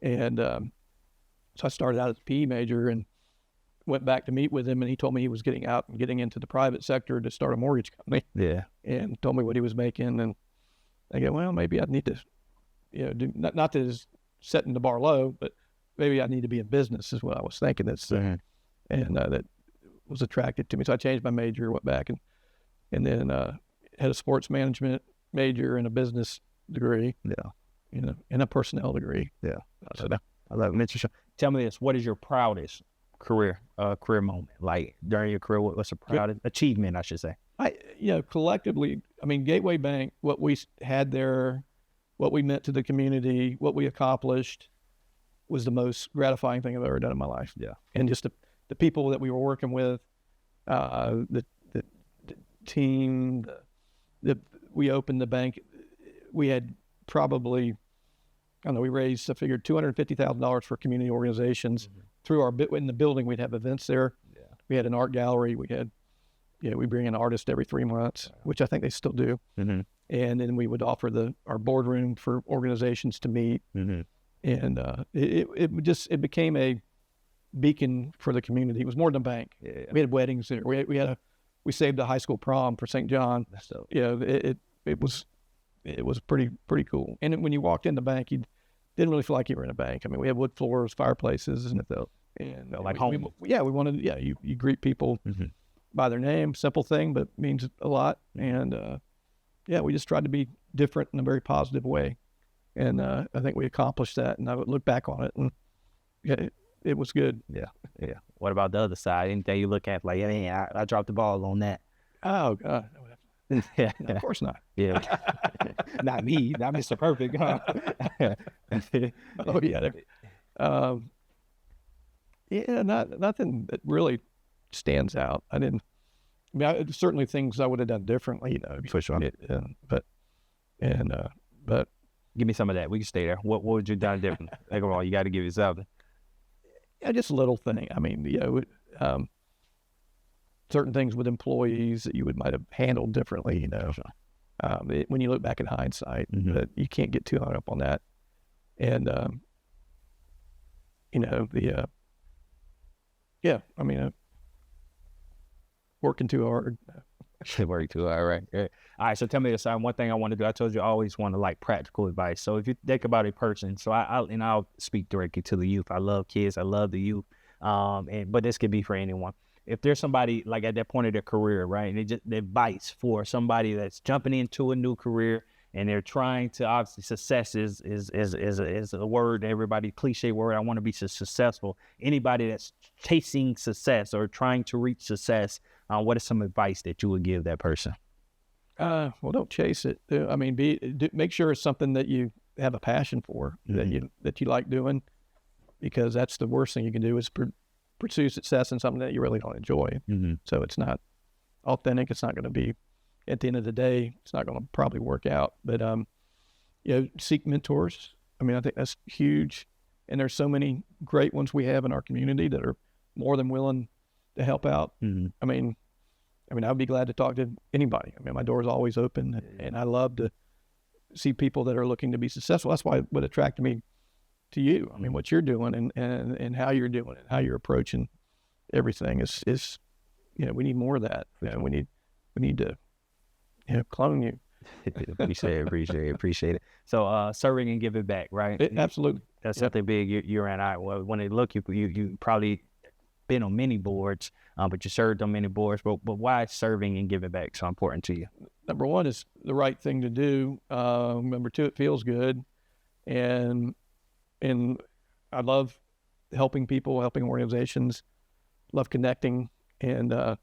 [SPEAKER 1] and so I started out as a PE major and went back to meet with him, and he told me he was getting out and getting into the private sector to start a mortgage company. And told me what he was making, and I go, well, maybe I need to, do, not that it's setting the bar low, but maybe I need to be in business, is what I was thinking. And that was attracted to me. So I changed my major, went back and then had a sports management major and a business degree. And a personnel degree.
[SPEAKER 2] So I love mentorship. Tell me this: what is your proudest career moment? Like, during your career, what's the proudest achievement, I should say?
[SPEAKER 1] Collectively, I mean, Gateway Bank, what we had there, what we meant to the community, what we accomplished, was the most gratifying thing I've ever done in my life. And just the people that we were working with, the team, we opened the bank. We had probably, we raised, I figured, $250,000 for community organizations. Through in the building, we'd have events there. We had an art gallery. We had, we bring in artists every 3 months, which I think they still do. And then we would offer our boardroom for organizations to meet. And it became a beacon for the community. It was more than a bank. We had weddings there. We saved a high school prom for St. John. So, it was pretty cool. And when you walked in the bank, you didn't really feel like you were in a bank. I mean, we had wood floors, fireplaces, and it felt like home. We wanted, you greet people by their name, simple thing, but means a lot. And we just tried to be different in a very positive way. And I think we accomplished that. And I would look back on it, and it was good.
[SPEAKER 2] What about the other side? Anything you look at, like, I dropped the ball on that?
[SPEAKER 1] Oh God,
[SPEAKER 2] Yeah.
[SPEAKER 1] No, of course not.
[SPEAKER 2] Yeah. Not me, not Mr. Perfect. Huh?
[SPEAKER 1] Oh yeah. Yeah, nothing that really stands out. Certainly things I would have done differently,
[SPEAKER 2] For sure.
[SPEAKER 1] But
[SPEAKER 2] Give me some of that. We can stay there. What would you done different? Like, well, you got to give you something.
[SPEAKER 1] yeah, just a little thing. Certain things with employees that you might have handled differently, when you look back in hindsight, but you can't get too hung up on that. And, working too hard.
[SPEAKER 2] Work too hard, right? All right, so tell me this. One thing I want to do, I told you I always want to like practical advice. So if you think about a person, so I'll speak directly to the youth. I love kids. I love the youth. But this could be for anyone. If there's somebody like at that point of their career, right, and the advice for somebody that's jumping into a new career and they're trying to, obviously success is a word, everybody cliche word. I want to be successful. Anybody that's chasing success or trying to reach success, what is some advice that you would give that person?
[SPEAKER 1] Well, don't chase it. Make sure it's something that you have a passion for, that you like doing, because that's the worst thing you can do is pursue success in something that you really don't enjoy. So it's not authentic. It's not going to be, at the end of the day, it's not going to probably work out. But seek mentors. I think that's huge. And there's so many great ones we have in our community that are more than willing to help out. I'd be glad to talk to anybody. My door is always open, and I love to see people that are looking to be successful. That's why what attracted me to you. What you're doing and how you're doing it, how you're approaching everything is we need more of that. We need to clone you.
[SPEAKER 2] Appreciate it. So serving and giving back, right?
[SPEAKER 1] Absolutely.
[SPEAKER 2] That's something big. You're and I. Well, when they look, you probably been on many boards, but you served on many boards. But why is serving and giving back so important to you?
[SPEAKER 1] Number one, is the right thing to do. Number two, it feels good, and I love helping people, helping organizations. Love connecting and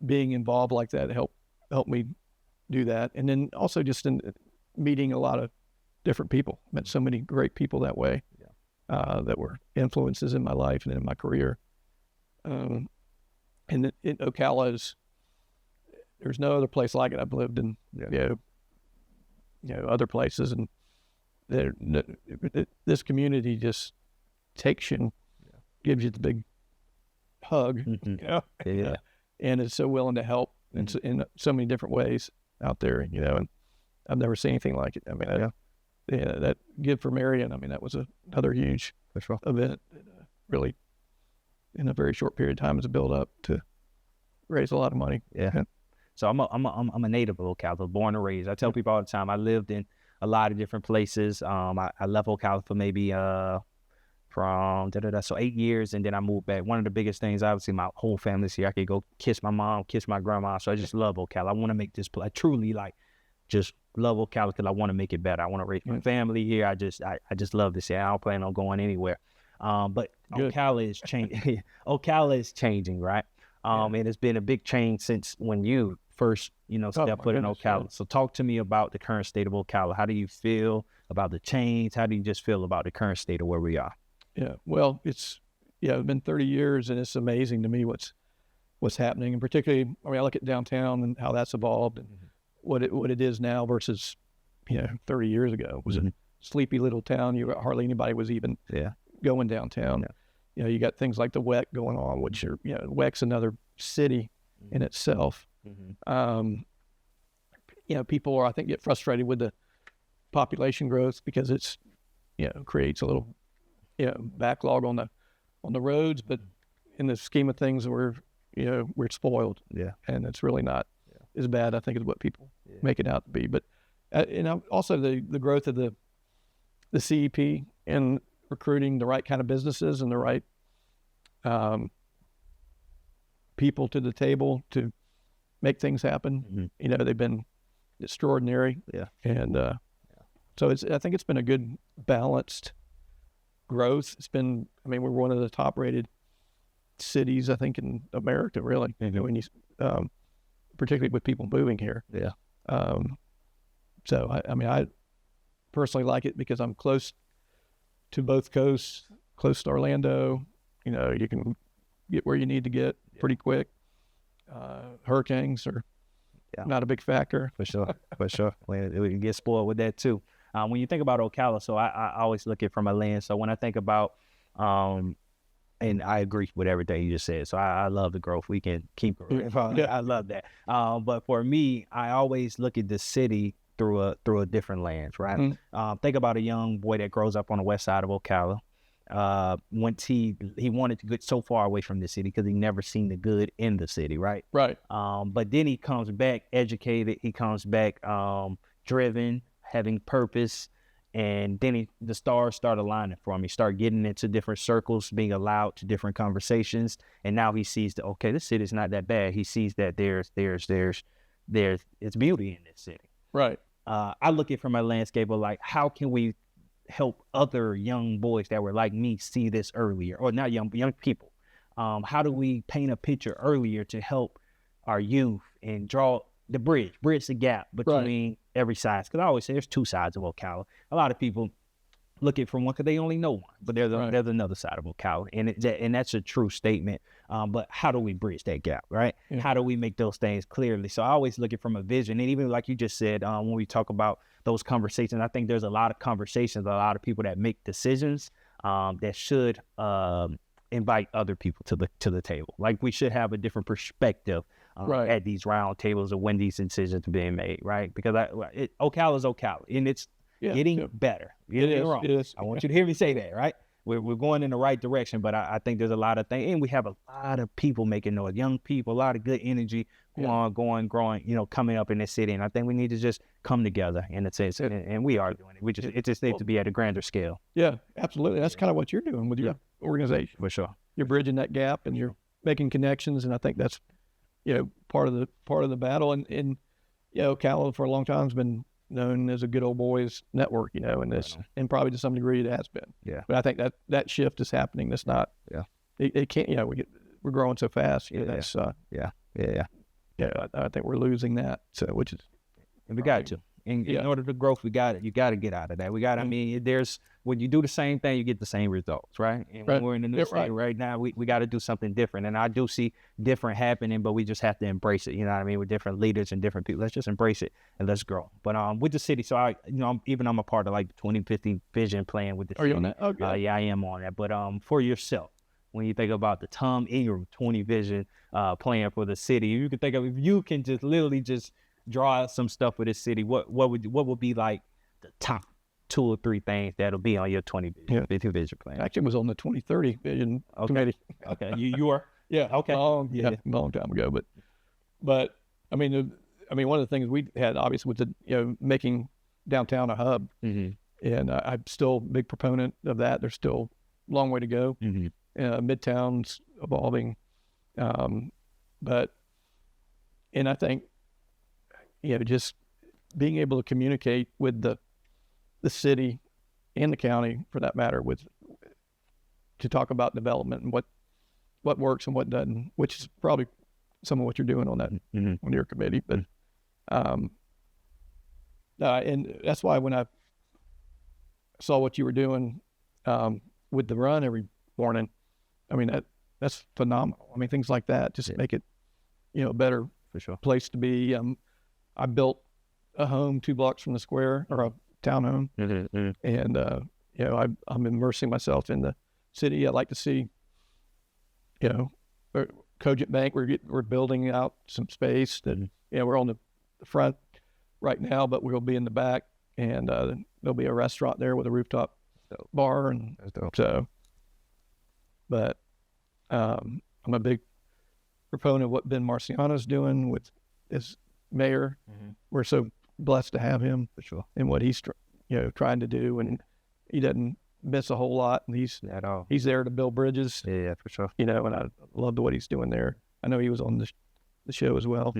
[SPEAKER 1] being involved like that. Help me do that, and then also just in meeting a lot of different people. Met so many great people that way, that were influences in my life and in my career. And in Ocala there's no other place like it. I've lived in other places, and this community just takes you and gives you the big hug, and is so willing to help in so many different ways out there, and I've never seen anything like it. That Give for Marion, that was another huge event that really, in a very short period of time, has built up to raise a lot of money.
[SPEAKER 2] So I'm a native of Ocala, born and raised. I tell people all the time, I lived in a lot of different places. I left Ocala for maybe so 8 years, and then I moved back. One of the biggest things, obviously, my whole family's here. I could go kiss my mom, kiss my grandma. So I just love Ocala. I want to make this place. I truly just love Ocala because I want to make it better. I want to raise my family here. I just love this here. I don't plan on going anywhere. But Ocala is changing. Ocala is changing, right? And it's been a big change since when you first, stepped foot in Ocala. So talk to me about the current state of Ocala. How do you feel about the change? How do you just feel about the current state of where we are?
[SPEAKER 1] Yeah, well, it's been 30 years, and it's amazing to me what's happening, and particularly, I look at downtown and how that's evolved, and what it is now versus 30 years ago. It was a sleepy little town. Hardly anybody was even going downtown. You got things like the WEC going on, which are WEC's another city in itself. People are, I think, get frustrated with the population growth because it's creates a little backlog on the roads, but in the scheme of things, we're spoiled, and it's really not as bad, I think, as what people make it out to be. But also the growth of the CEP and recruiting the right kind of businesses and the right people to the table to make things happen. They've been extraordinary, and so I think it's been a good balanced growth. It's been, we're one of the top rated cities, I think, in America, really. When you particularly with people moving here.
[SPEAKER 2] Yeah.
[SPEAKER 1] So I mean, I personally like it because I'm close to both coasts, close to Orlando. You know, you can get where you need to get pretty quick. Hurricanes are not a big factor.
[SPEAKER 2] For sure. We can get spoiled with that too. When you think about Ocala, so I always look at it from a lens. So when I think about, and I agree with everything you just said. So I love the growth. We can keep growing. I love that. But for me, I always look at the city through a different lens, right? Think about a young boy that grows up on the west side of Ocala. Once he wanted to get so far away from the city because he never seen the good in the city, right?
[SPEAKER 1] Right.
[SPEAKER 2] But then he comes back educated. He comes back driven, having purpose, and then the stars start aligning for him. He start getting into different circles, being allowed to different conversations, and now he sees that this city's not that bad. He sees that there's it's beauty in this city.
[SPEAKER 1] Right.
[SPEAKER 2] I look at it from a landscape of like, how can we help other young boys that were like me see this earlier, or not young people? How do we paint a picture earlier to help our youth and draw the bridge the gap between every side? Because I always say there's two sides of Ocala. A lot of people look at it from one because they only know one, but there's another side of Ocala, and that's a true statement. But how do we bridge that gap, right? Yeah. How do we make those things clearly? So I always look at it from a vision, and even like you just said, when we talk about those conversations, I think there's a lot of conversations, a lot of people that make decisions that should invite other people to the table. Like we should have a different perspective at these round tables of when these decisions are being made, right? Because Ocala is Ocala, and it's getting better. It is. I want you to hear me say that, right? We're going in the right direction, but I think there's a lot of things, and we have a lot of people making noise, young people, a lot of good energy growing, coming up in this city, and I think we need to just come together in a sense, and we are doing it. It just needs to be at a grander scale.
[SPEAKER 1] Yeah, absolutely. That's kind of what you're doing with your organization.
[SPEAKER 2] For sure.
[SPEAKER 1] You're bridging that gap, and you're making connections, and I think that's part of the battle. And Ocala for a long time has been known as a good old boys network, and this, and probably to some degree it has been. Yeah. But I think that shift is happening. That's not. Yeah. It can't. We're growing so fast. That's. Yeah. I think we're losing that. So which is.
[SPEAKER 2] And we got to. In order to grow, you got to get out of that. We got. I mean, when you do the same thing, you get the same results, right? And when we're in the new state right now, we got to do something different. And I do see different happening, but we just have to embrace it. You know what I mean? With different leaders and different people, let's just embrace it and let's grow. But with the city, so I'm a part of like the 2050 vision plan with the city.
[SPEAKER 1] Are you on that? Okay.
[SPEAKER 2] Yeah, I am on that. But for yourself, when you think about the Tom Ingram 20 vision plan for the city, you can think of, if you can just literally just draw out some stuff for this city, what would be like the top 2 or 3 things that'll be on your 2050 vision plan?
[SPEAKER 1] Actually, it was on the 2030 vision committee.
[SPEAKER 2] Okay, you were?
[SPEAKER 1] Yeah.
[SPEAKER 2] Okay.
[SPEAKER 1] Long time ago, but I mean, one of the things we had obviously was making downtown a hub, and I'm still a big proponent of that. There's still a long way to go. Midtown's evolving, but I think just being able to communicate with the city and the county, for that matter, to talk about development and what works and what doesn't, which is probably some of what you're doing on that on your committee. But and that's why when I saw what you were doing with the run every morning, I mean that's phenomenal. I mean, things like that just make it a better place to be. I built a home 2 blocks from the square, or a townhome, and I'm immersing myself in the city. I like to see, Cogent Bank. We're building out some space that we're on the front right now, but we'll be in the back, and there'll be a restaurant there with a rooftop bar, and so. But I'm a big proponent of what Ben Marciano's doing with his mayor. We're so blessed to have him and what he's trying to do, and he doesn't miss a whole lot, and he's there to build bridges.
[SPEAKER 2] Yeah, for sure.
[SPEAKER 1] And I loved what he's doing there. I know he was on the show as well.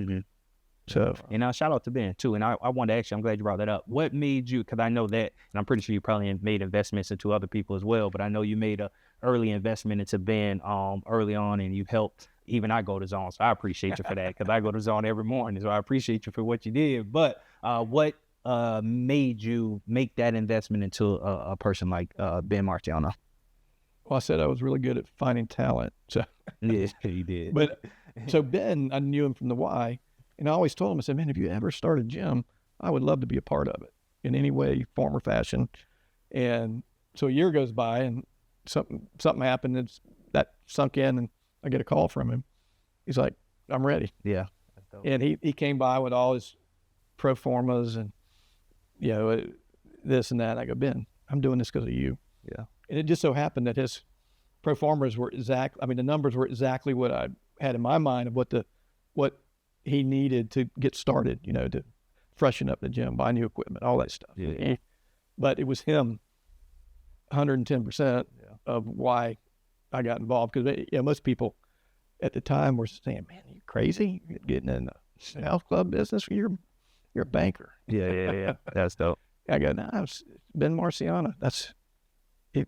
[SPEAKER 1] So,
[SPEAKER 2] and shout out to Ben too. And I wanted to ask you, I'm glad you brought that up. What made you, because I know that, and I'm pretty sure you probably made investments into other people as well, but I know you made a early investment into Ben early on, and you helped even I go to Zone, so I appreciate you for that, because I go to Zone every morning, so I appreciate you for what you did. But what made you make that investment into a person like Ben Marciano?
[SPEAKER 1] Well, I said I was really good at finding talent. So
[SPEAKER 2] Yeah, you did.
[SPEAKER 1] But so Ben, I knew him from the Y, and I always told him, I said, man, if you ever start a gym, I would love to be a part of it in any way, form, or fashion. And so a year goes by, and something happened that sunk in, and I get a call from him. He's like, I'm ready.
[SPEAKER 2] Yeah.
[SPEAKER 1] And he came by with all his pro formas and, you know, this and that. I go, Ben, I'm doing this because of you.
[SPEAKER 2] Yeah.
[SPEAKER 1] And it just so happened that his pro formas were the numbers were exactly what I had in my mind of what he needed to get started, you know, to freshen up the gym, buy new equipment, all that stuff.
[SPEAKER 2] Yeah.
[SPEAKER 1] But it was him 110% of why I got involved. Because, you know, most people at the time were saying, man, are you crazy? You're getting in the health club business? You're a banker.
[SPEAKER 2] Yeah. That's dope.
[SPEAKER 1] I go, no, it's Ben Marciano.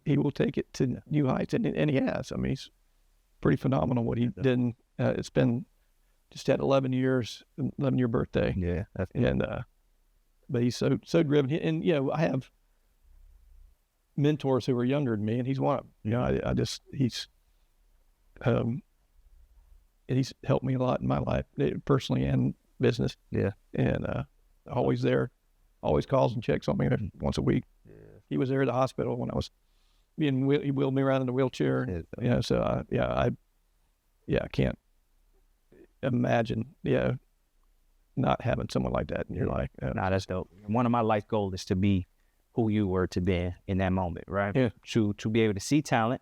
[SPEAKER 1] He will take it to new heights, and he has. I mean, he's pretty phenomenal what he did. It's been just had 11-year birthday.
[SPEAKER 2] Yeah,
[SPEAKER 1] but he's so driven. And you know, I have mentors who are younger than me, and he's one of them. You know, he's helped me a lot in my life, personally and business.
[SPEAKER 2] Yeah,
[SPEAKER 1] and always there, always calls and checks on me once a week.
[SPEAKER 2] Yeah.
[SPEAKER 1] He was there at the hospital when I was he wheeled me around in a wheelchair. Yeah, so I can't imagine not having someone like that in your life.
[SPEAKER 2] Nah, that's dope. One of my life goals is to be who you were to be in that moment, right?
[SPEAKER 1] Yeah.
[SPEAKER 2] To be able to see talent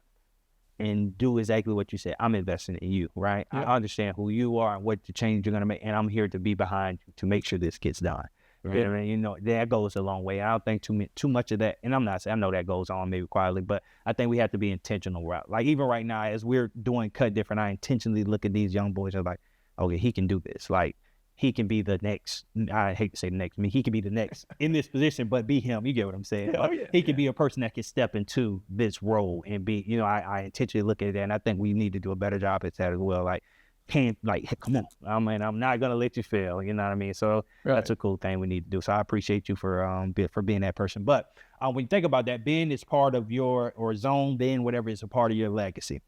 [SPEAKER 2] and do exactly what you said. I'm investing in you, right?
[SPEAKER 1] Yeah.
[SPEAKER 2] I understand who you are and what the change you're gonna make, and I'm here to be behind you to make sure this gets done. Right.
[SPEAKER 1] Yeah.
[SPEAKER 2] I mean, you know, that goes a long way. I don't think too much of that, and I'm not saying, I know that goes on maybe quietly, but I think we have to be intentional. Like even right now, as we're doing Cut Different, I intentionally look at these young boys and like, okay, he can do this. Like he can be the next, I hate to say the next, I mean, he can be the next in this position, but be him. You get what I'm saying? He can be a person that can step into this role and be, you know, I intentionally look at that, and I think we need to do a better job at that as well. Like, come on, I mean, I'm not gonna let you fail. You know what I mean? So that's a cool thing we need to do. So I appreciate you for being that person. But when you think about that, Ben is part of your, or Zone, Ben, whatever, is a part of your legacy.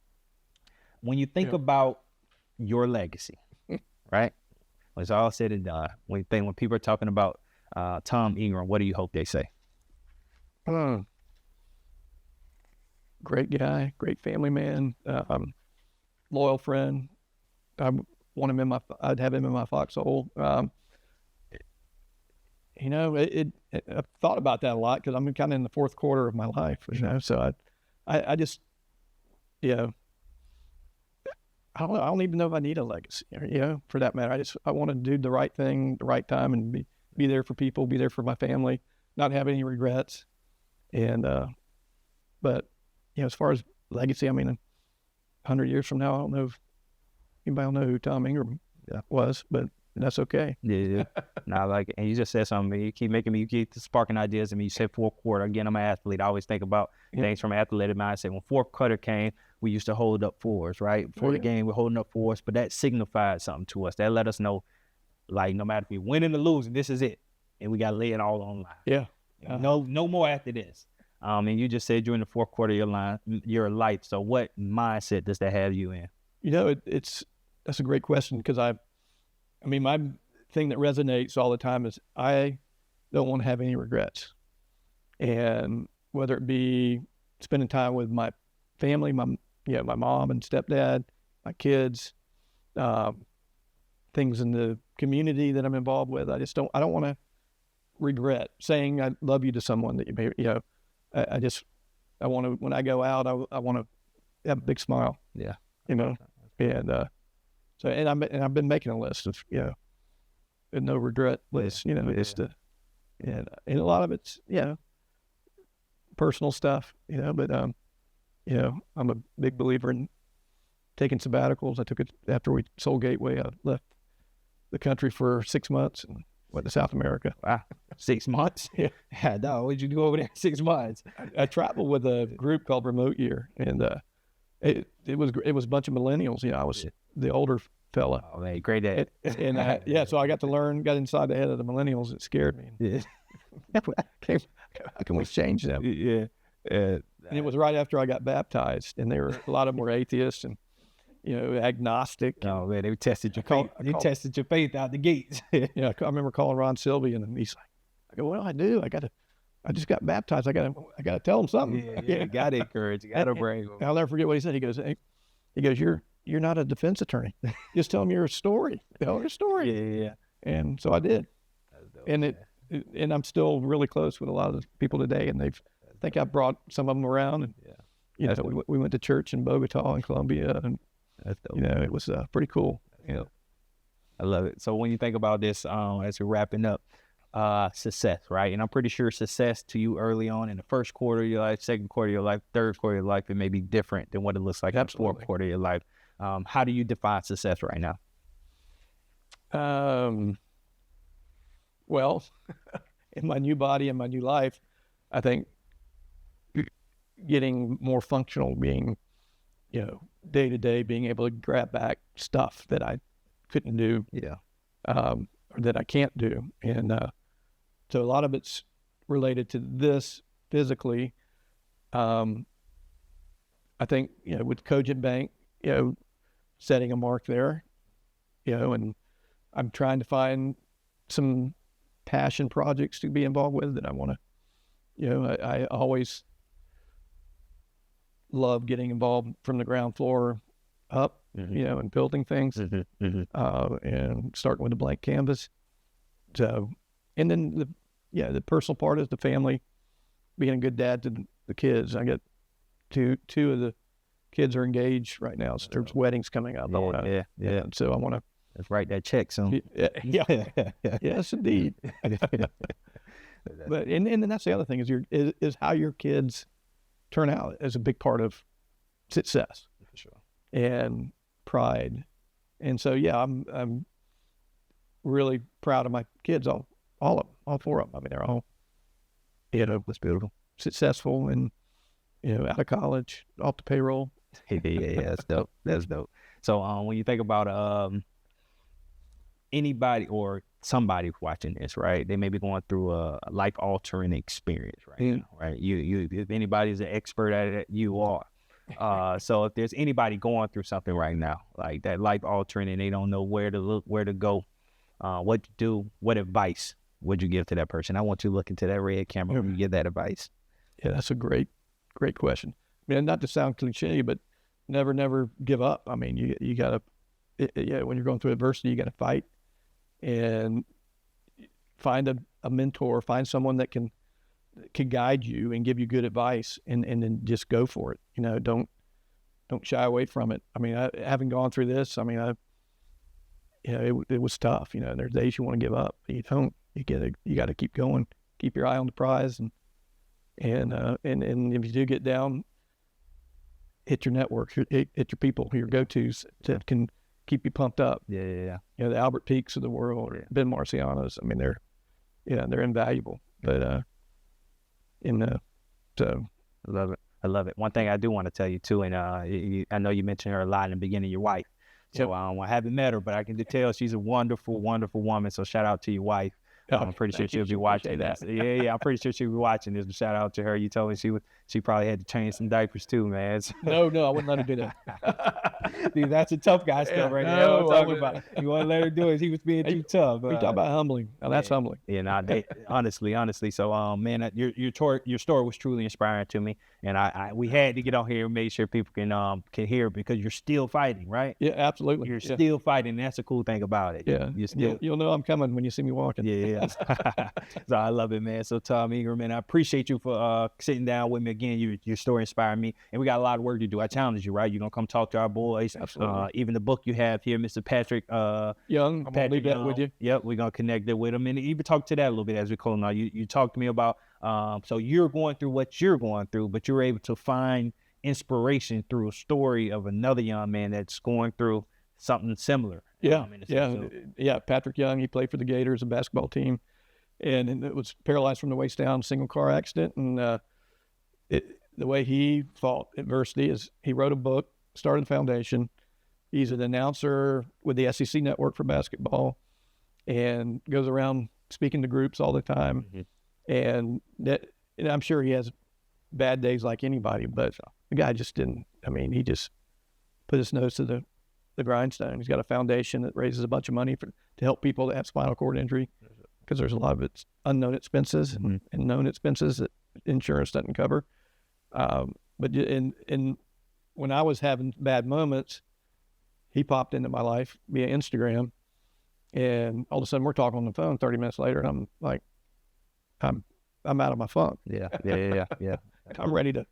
[SPEAKER 2] When you think about your legacy, right? When it's all said and done, when people are talking about Tom Ingram, what do you hope they say?
[SPEAKER 1] Great guy, great family man, loyal friend. I'd have him in my foxhole. You know, I've thought about that a lot because I'm kind of in the fourth quarter of my life, you know. So I just, you know, I don't even know if I need a legacy, you know, for that matter. I want to do the right thing, the right time, and be there for people, be there for my family, not have any regrets. And, but, you know, as far as legacy, I mean, 100 years from now, I don't know if anybody will know who Tom Ingram was, but that's okay.
[SPEAKER 2] Yeah. No, I like it. And you just said something. You keep sparking ideas. I mean, you said fourth quarter. Again, I'm an athlete. I always think about things from an athletic mindset. When fourth quarter came, we used to hold up fours, right? Before the game, we're holding up fours, but that signified something to us. That let us know, like, no matter if we winning or losing, this is it. And we got to lay it all on line.
[SPEAKER 1] Yeah.
[SPEAKER 2] No more after this. And you just said you're in the fourth quarter of your life. So what mindset does that have you in?
[SPEAKER 1] You know, that's a great question, because I mean, my thing that resonates all the time is I don't want to have any regrets. And whether it be spending time with my family, my mom and stepdad, my kids, things in the community that I'm involved with, I don't want to regret saying I love you to someone that I want to, when I go out, I want to have a big smile.
[SPEAKER 2] Yeah.
[SPEAKER 1] You know, and I've been making a list of, you know, a no regret list, you know, and a lot of it's, you know, personal stuff, you know, but, you know, I'm a big believer in taking sabbaticals. I took it after we sold Gateway. I left the country for 6 months and went to South America.
[SPEAKER 2] Wow. 6 months?
[SPEAKER 1] Yeah.
[SPEAKER 2] No, what'd you do over there 6 months?
[SPEAKER 1] I traveled with a group called Remote Year, and it was a bunch of millennials. You know, I was the older fella.
[SPEAKER 2] Oh man, great dad.
[SPEAKER 1] So I got inside the head of the millennials. It scared me.
[SPEAKER 2] Yeah.
[SPEAKER 1] How can we change them?
[SPEAKER 2] Yeah.
[SPEAKER 1] And it was right after I got baptized, and a lot of them were atheists and, agnostic.
[SPEAKER 2] Oh man, they tested your faith. They tested your faith out the gates.
[SPEAKER 1] Yeah, I remember calling Ron Sylvie, and he's like, I go, what do I do? I just got baptized. I gotta tell them something.
[SPEAKER 2] Yeah, you gotta encourage. You gotta brave them.
[SPEAKER 1] I'll never forget what he said. He goes, you're not a defense attorney. Just tell them your story. Tell your story.
[SPEAKER 2] Yeah.
[SPEAKER 1] And so I did. And and I'm still really close with a lot of the people today. And I think I brought some of them around. And we went to church in Bogota and Colombia, and it was pretty cool.
[SPEAKER 2] I love it. So when you think about this, as we're wrapping up, success, right? And I'm pretty sure success to you early on in the first quarter of your life, second quarter of your life, third quarter of your life, it may be different than what it looks like in the fourth quarter of your life. How do you define success right now?
[SPEAKER 1] Well, in my new body and my new life, I think getting more functional, being, day to day, being able to grab back stuff that I couldn't do, or that I can't do. And so a lot of it's related to this physically. I think, with Cogent Bank, setting a mark there, and I'm trying to find some passion projects to be involved with that I want to, I always love getting involved from the ground floor up, and building things, and starting with a blank canvas. So, and then the personal part is the family, being a good dad to the kids. I got two of the kids are engaged right now, so there's weddings coming up.
[SPEAKER 2] Yeah.
[SPEAKER 1] So I want to
[SPEAKER 2] write that check soon.
[SPEAKER 1] Yeah. Yes, indeed. But and then that's the other thing is how your kids turn out is a big part of success,
[SPEAKER 2] for sure, and
[SPEAKER 1] pride. And so I'm really proud of my kids, all four of them. I mean, they're all
[SPEAKER 2] that's beautiful,
[SPEAKER 1] successful, and out of college, off the payroll.
[SPEAKER 2] Yeah, that's dope. So when you think about anybody or somebody watching this, right? They may be going through a life-altering experience now, right? You if anybody's an expert at it, you are. So if there's anybody going through something right now, like that life-altering, and they don't know where to look, where to go, what to do, what advice would you give to that person? I want you to look into that red camera when you give that advice.
[SPEAKER 1] Yeah, that's a great question. I mean, not to sound cliche, but never give up. I mean, you gotta, when you're going through adversity, you gotta fight and find a mentor, find someone that can guide you and give you good advice, and then just go for it. Don't shy away from it. I mean, having gone through this, I mean, it was tough. There's days you want to give up, but you don't. You got to keep going, keep your eye on the prize, and if you do get down, hit your network, hit your people, your go-tos that can keep you pumped up.
[SPEAKER 2] Yeah.
[SPEAKER 1] The Albert Peaks of the world, or Ben Marcianos. I mean, they're invaluable. But so
[SPEAKER 2] I love it. One thing I do want to tell you too, and I know you mentioned her a lot in the beginning, your wife. So I haven't met her, but I can tell she's a wonderful, wonderful woman. So shout out to your wife. I'm pretty sure she'll be watching that. Yeah, I'm pretty sure she'll be watching this. But shout out to her. You told me she probably had to change some diapers too, man.
[SPEAKER 1] No, I wouldn't let her do that.
[SPEAKER 2] Dude, that's a tough guy stuff right there. No, I'm talking about. You want to let her do it? He was being too tough.
[SPEAKER 1] We talk about humbling. Now that's humbling.
[SPEAKER 2] Yeah, honestly. So, man, your story was truly inspiring to me, and we had to get on here and make sure people can hear it, because you're still fighting, right?
[SPEAKER 1] Yeah, absolutely.
[SPEAKER 2] You're still fighting. And that's a cool thing about it.
[SPEAKER 1] Yeah, you'll know I'm coming when you see me walking.
[SPEAKER 2] Yeah. So I love it, man. So Tom Ingram, man, I appreciate you for sitting down with me again. Your story inspired me, and we got a lot of work to do. I challenge you, right? You're gonna come talk to our boys.
[SPEAKER 1] Absolutely.
[SPEAKER 2] Even the book you have here, Mr. Patrick
[SPEAKER 1] Young. I'm gonna leave that with you.
[SPEAKER 2] Yep, we're gonna connect it with him, and even talk to that a little bit as we call now. You talked to me about so you're going through what you're going through, but you're able to find inspiration through a story of another young man that's going through something similar.
[SPEAKER 1] Yeah. Patrick Young, he played for the Gators, a basketball team, and it was paralyzed from the waist down, single car accident. And the way he fought adversity is he wrote a book, started a foundation, He's an announcer with the SEC network for basketball and goes around speaking to groups all the time. And I'm sure he has bad days like anybody, but the guy just didn't. I mean, he just put his nose to the grindstone. He's got a foundation that raises a bunch of money to help people that have spinal cord injury, because there's a lot of it's unknown expenses and known expenses that insurance doesn't cover. But when I was having bad moments, he popped into my life via Instagram, and all of a sudden we're talking on the phone 30 minutes later, and I'm like, I'm out of my funk.
[SPEAKER 2] Yeah.
[SPEAKER 1] I'm ready to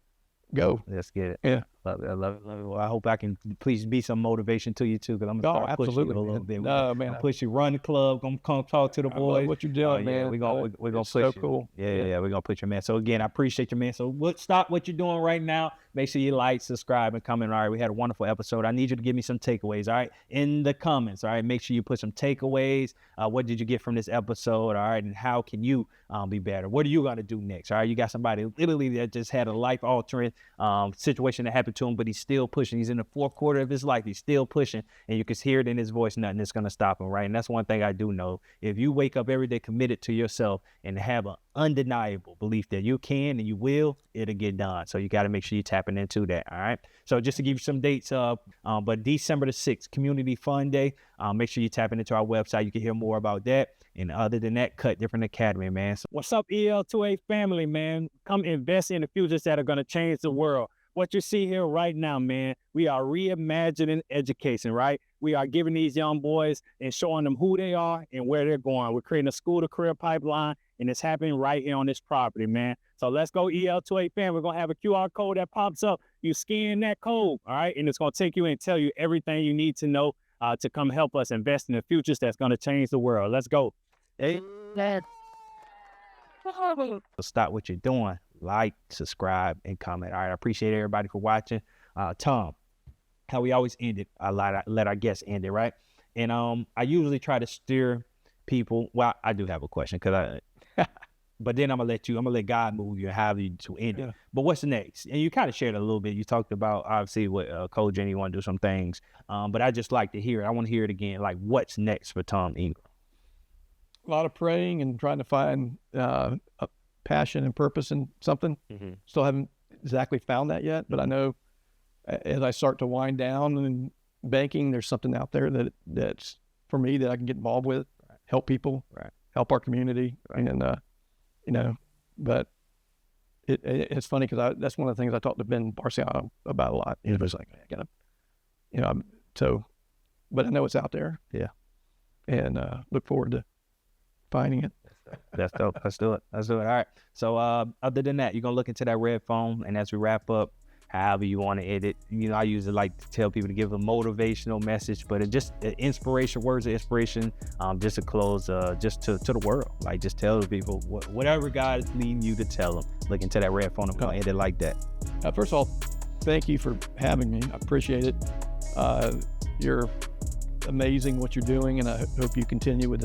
[SPEAKER 1] go.
[SPEAKER 2] Let's get it.
[SPEAKER 1] Yeah.
[SPEAKER 2] Love it. Well, I hope I can please be some motivation to you too, because I'm gonna start pushing you a little bit.
[SPEAKER 1] Man,
[SPEAKER 2] push you, run the club, gonna come talk to the boys.
[SPEAKER 1] What you're doing, man.
[SPEAKER 2] We're gonna push
[SPEAKER 1] so
[SPEAKER 2] you.
[SPEAKER 1] Cool.
[SPEAKER 2] Yeah. We're gonna push you, man. So again, I appreciate you, man. So stop what you're doing right now. Make sure you like, subscribe, and comment. All right, we had a wonderful episode. I need you to give me some takeaways. All right, in the comments. All right, make sure you put some takeaways. What did you get from this episode? All right, and how can you be better? What are you gonna do next? All right, you got somebody literally that just had a life-altering situation that happened to him, but he's still pushing. He's in the fourth quarter of his life. He's still pushing, and you can hear it in his voice. Nothing is gonna stop him, right? And that's one thing I do know. If you wake up every day committed to yourself and have an undeniable belief that you can and you will, it'll get done. So you got to make sure you're tapping into that. All right. So just to give you some dates, but December the 6th, Community Fun Day. Make sure you're tapping into our website. You can hear more about that. And other than that, Cut Different Academy, man. So what's up, EL2A family, man? Come invest in the futures that are going to change the world. What you see here right now, man, we are reimagining education, right? We are giving these young boys and showing them who they are and where they're going. We're creating a school-to-career pipeline, and it's happening right here on this property, man. So let's go, EL2A fan. We're going to have a QR code that pops up. You scan that code, all right? And it's going to take you and tell you everything you need to know to come help us invest in the futures that's going to change the world. Let's go. Hey, stop what you're doing. Like, subscribe, and comment. All right, I appreciate everybody for watching. Tom, how we always end it, I let our guests end it, right? And I usually try to steer people. Well, I do have a question, but then I'm gonna let God move you and have you to end it. But what's next? And you kind of shared a little bit. You talked about obviously with Coach Jenny, you want to do some things, but I just like to hear it. I want to hear it again. Like, what's next for Tom Ingram?
[SPEAKER 1] A lot of praying and trying to find a passion and purpose in something. Still haven't exactly found that yet, but I know as I start to wind down in banking, there's something out there that's for me that I can get involved with, help people, help our community, and but it's funny because that's one of the things I talked to Ben Barcia about a lot. He was like, I gotta, but I know it's out there, and look forward to finding it.
[SPEAKER 2] That's dope. Let's do it. All right. So other than that, you're going to look into that red phone, and as we wrap up, however you want to edit, I usually like to tell people to give a motivational message, but it just inspiration, words of inspiration, just to close, just to the world. Like, just tell the people whatever God is leading you to tell them. Look into that red phone and we'll end it like that.
[SPEAKER 1] First of all, thank you for having me. I appreciate it. You're amazing what you're doing, and I hope you continue with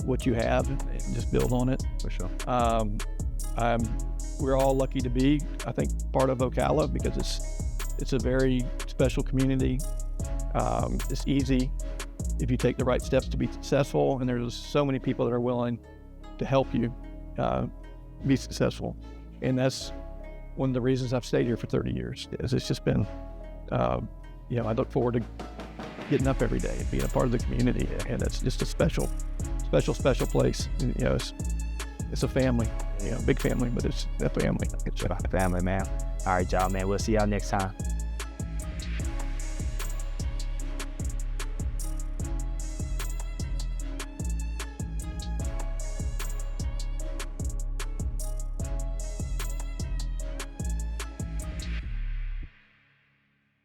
[SPEAKER 1] what you have and just build on it.
[SPEAKER 2] For sure.
[SPEAKER 1] We're all lucky to be, I think, part of Ocala, because it's a very special community. It's easy if you take the right steps to be successful, and there's so many people that are willing to help you be successful. And that's one of the reasons I've stayed here for 30 years. Is it's just been, I look forward to getting up every day and being a part of the community, and it's just a special place. It's a family, big family, but it's a family.
[SPEAKER 2] It's a family, man. All right, y'all, man. We'll see y'all next time.